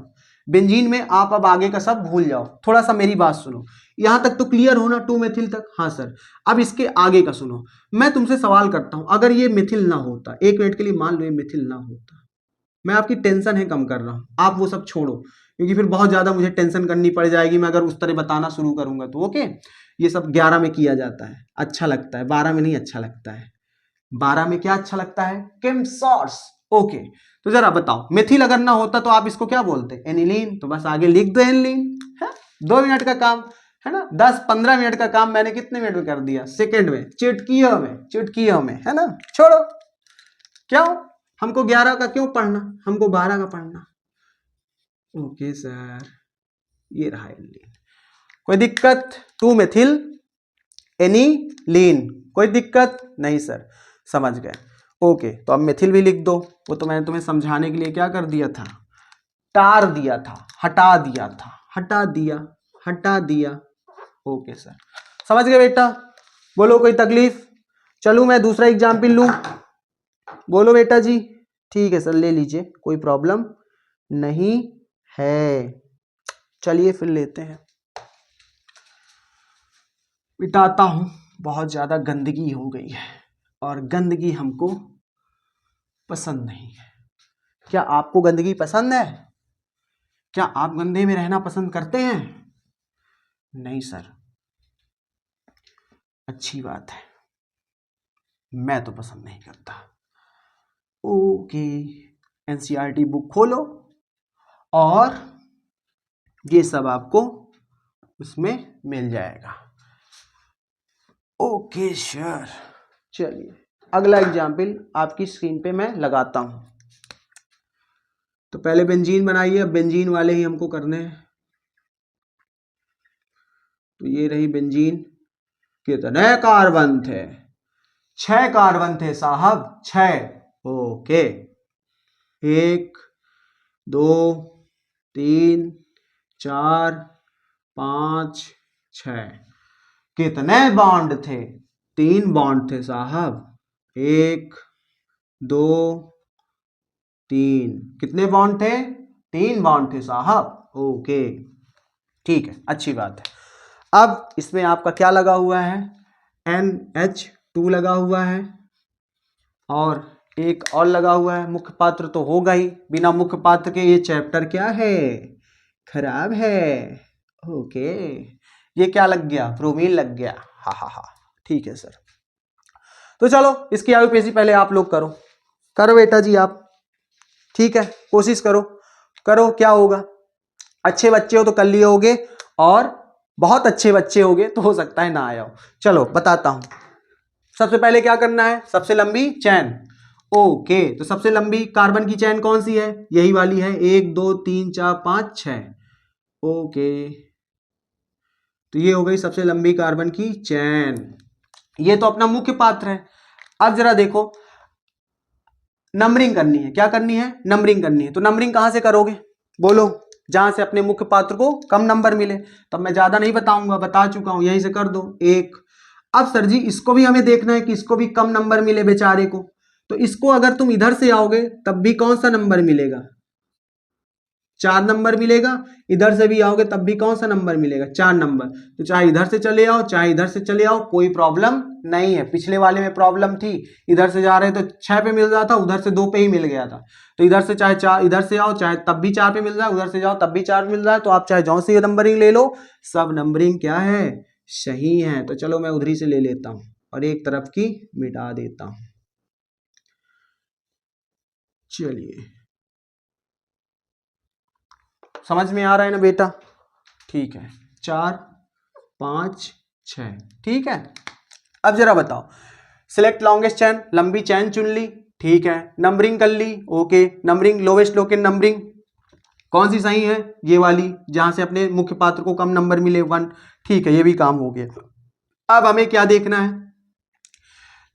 बेंजीन में, आप अब आगे का सब भूल जाओ। थोड़ा सा मेरी बात सुनो, यहां तक तो क्लियर हो ना? 2 मेथिल तक? हाँ सर। अब इसके आगे का सुनो, मैं तुमसे सवाल करता हूं, अगर ये मिथिल ना होता, 1 मिनट के लिए मान लो ये मिथिल ना होता, मैं आपकी टेंशन है कम कर रहा हूं, आप वो सब छोड़ो, क्योंकि फिर बहुत ज्यादा मुझे टेंशन करनी पड़ जाएगी मैं अगर उस तरह बताना शुरू करूंगा तो। ओके, ये सब 11 में किया जाता है, अच्छा लगता है, 12 में नहीं अच्छा लगता है। 12 में क्या अच्छा लगता है? केमसॉर्स। ओके, तो जरा बताओ, मेथिल अगर ना होता तो आप इसको क्या बोलते? एनिलीन। तो बस आगे लिख दो एनिलीन, है? 2 मिनट का काम है ना? 10-15 मिनट का काम मैंने कितने मिनट में कर दिया? सेकंड में, चुटकियों में, चुटकियों में, है ना? छोड़ो, क्यों हमको 11 का क्यों पढ़ना, हमको 12 का पढ़ना। ओके सर, ये रहा एनिलीन। कोई दिक्कत? 2 मेथिल एनिलीन, कोई दिक्कत नहीं सर, समझ गए। ओके, तो अब मेथिल भी लिख दो। वो तो मैंने तुम्हें समझाने के लिए क्या कर दिया था? टार दिया था, हटा दिया था, हटा दिया, हटा दिया। ओके सर, समझ गए बेटा? बोलो कोई तकलीफ? चलूं मैं दूसरा एग्जाम्पल लूं? बोलो बेटा जी। ठीक है सर, ले लीजिए, कोई प्रॉब्लम नहीं है। चलिए फिर लेते हैं, मिटाता हूं। बहुत ज्यादा गंदगी हो गई है और गंदगी हमको पसंद नहीं है। क्या आपको गंदगी पसंद है? क्या आप गंदे में रहना पसंद करते हैं? नहीं सर, अच्छी बात है, मैं तो पसंद नहीं करता। ओके, एनसीईआरटी बुक खोलो और ये सब आपको उसमें मिल जाएगा। ओके सर, चलिए अगला एग्जाम्पल आपकी स्क्रीन पे मैं लगाता हूं। तो पहले बेंजीन बनाइए, अब बेंजीन वाले ही हमको करने हैं। तो ये रही बेंजीन। कितने कार्बन थे? 6 कार्बन थे साहब, 6। ओके, 1 2 3 4 5 6। कितने बॉन्ड थे? 3 बॉन्ड थे साहब, 1 2 3। कितने बॉन्ड थे? 3 बॉन्ड थे साहब। ओके, ठीक है, अच्छी बात है। अब इसमें आपका क्या लगा हुआ है? NH2 लगा हुआ है और एक और लगा हुआ है। मुख्य पात्र तो होगा ही, बिना मुख्य पात्र के ये चैप्टर क्या है? खराब है। ओके, ये क्या लग गया? ब्रोमीन लग गया। हा हा हा, ठीक है सर। तो चलो इसकी आयुपेशी पहले आप लोग करो, करो बेटा जी आप। ठीक है, कोशिश करो, करो, क्या होगा? अच्छे बच्चे हो तो कर लिए होगे, और बहुत अच्छे बच्चे होगे तो हो सकता है ना आया हो। चलो बताता हूं। सबसे पहले क्या करना है? सबसे लंबी चैन। ओके, तो सबसे लंबी कार्बन की चैन कौन सी है? यही वाली है, 1 2 3 4 5 6। ओके, तो ये हो गई सबसे लंबी कार्बन की चैन। ये तो अपना मुख्य पात्र है। अब जरा देखो, नंबरिंग करनी है। क्या करनी है? नंबरिंग करनी है। तो नंबरिंग कहां से करोगे? बोलो, जहां से अपने मुख्य पात्र को कम नंबर मिले। तब मैं ज्यादा नहीं बताऊंगा, बता चुका हूं, यहीं से कर दो 1। अब सर जी इसको भी हमें देखना है कि इसको भी कम नंबर मिले बेचारे को। तो इसको अगर तुम इधर से आओगे तब भी कौन सा नंबर मिलेगा? 4 नंबर मिलेगा। इधर से भी आओगे तब भी कौन सा नंबर मिलेगा? 4 नंबर। तो चाहे इधर से चले आओ चाहे इधर से चले आओ, कोई प्रॉब्लम नहीं है। पिछले वाले में प्रॉब्लम थी, इधर से जा रहे तो 6 पे मिल रहा था, उधर से 2 पे ही मिल गया था। तो इधर से चाहे 4, इधर से आओ चाहे तब भी 4 पे मिल रहा है, उधर से जाओ तब भी 4 मिल रहा है। तो आप चाहे जौन सी नंबरिंग ले लो, सब नंबरिंग क्या है? सही है, तो चलो मैं उधरी से ले लेता हूं और एक तरफ की मिटा देता हूं। चलिए, समझ में आ रहा है ना बेटा? ठीक है, 4 5 6, ठीक है। अब जरा बताओ, सिलेक्ट लॉन्गेस्ट चैन, लंबी चैन चुन ली, ठीक है, नंबरिंग कर ली, ओके, नंबरिंग लोवेस्ट लो के नंबरिंग कौन सी सही है? ये वाली, जहां से अपने मुख्य पात्र को कम नंबर मिले 1, ठीक है, ये भी काम हो गया। अब हमें क्या देखना है?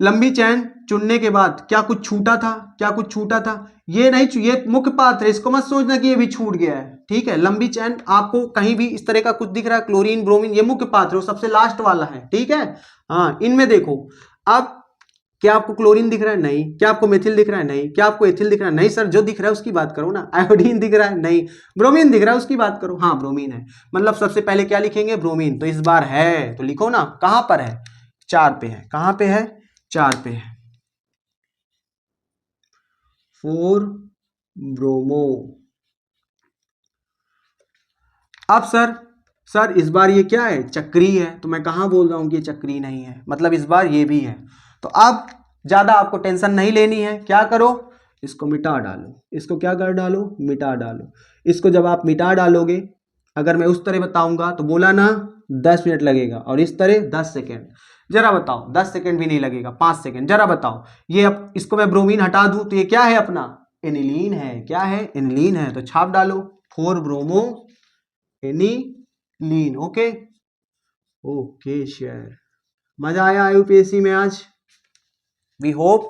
लंबी चैन चुनने के बाद क्या कुछ छूटा था? क्या कुछ छूटा था? ये नहीं, ये मुख्य पात्र है, इसको मत सोचना कि ये भी छूट गया है, ठीक है। लंबी चैन आपको कहीं भी इस तरह का कुछ दिख रहा है, क्लोरीन ब्रोमीन, ये मुख्य पात्र है, वो सबसे लास्ट वाला है, ठीक है। हाँ, इनमें देखो, अब क्या आपको क्लोरीन दिख रहा है? नहीं। क्या आपको मेथिल दिख रहा है? नहीं। क्या आपको एथिल दिख रहा है? नहीं सर, जो दिख रहा है उसकी बात करो ना। आयोडीन दिख रहा है? नहीं। ब्रोमीन दिख रहा है, उसकी बात करो। हाँ, ब्रोमीन है, मतलब सबसे पहले क्या लिखेंगे? ब्रोमीन। तो इस बार है तो लिखो ना, कहां पर है? 4 पे है। कहां पे है? 4 पे है। 4 ब्रोमो। अब सर इस बार ये क्या है? चक्री है, तो मैं कहां बोल रहा हूं कि ये चक्री नहीं है, मतलब इस बार ये भी है। तो अब ज्यादा आपको टेंशन नहीं लेनी है, क्या करो? इसको मिटा डालो। इसको क्या कर डालो? मिटा डालो। इसको जब आप मिटा डालोगे, अगर मैं उस तरह बताऊंगा तो बोला ना 10 मिनट लगेगा, और इस तरह 10 सेकेंड। जरा बताओ, 10 सेकेंड भी नहीं लगेगा, 5 सेकेंड। जरा बताओ, ये अब इसको मैं ब्रोमीन हटा दूं तो ये क्या है? अपना एनिलीन है। क्या है? एनिलीन है। तो छाप डालो 4 bromo aniline. Okay okay share. मजा आया यूपीएससी में आज? वी होप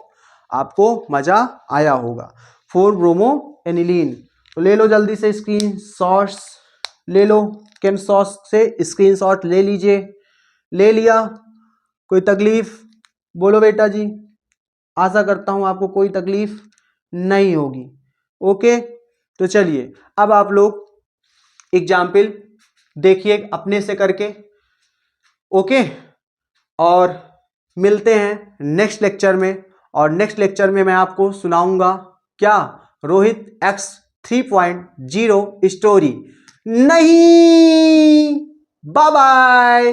आपको मजा आया होगा। 4 ब्रोमो एनिलीन। तो ले लो जल्दी से स्क्रीन शॉट्स, ले लो, कैन शॉट से स्क्रीन शॉट ले लीजिए। ले लिया? कोई तकलीफ? बोलो बेटा जी। आशा करता हूं आपको कोई तकलीफ नहीं होगी। ओके, तो चलिए अब आप लोग एग्जाम्पल देखिए अपने से करके। ओके, और मिलते हैं नेक्स्ट लेक्चर में। और नेक्स्ट लेक्चर में मैं आपको सुनाऊंगा क्या? Rohit X 3.0 story. नहीं, बाय बाय।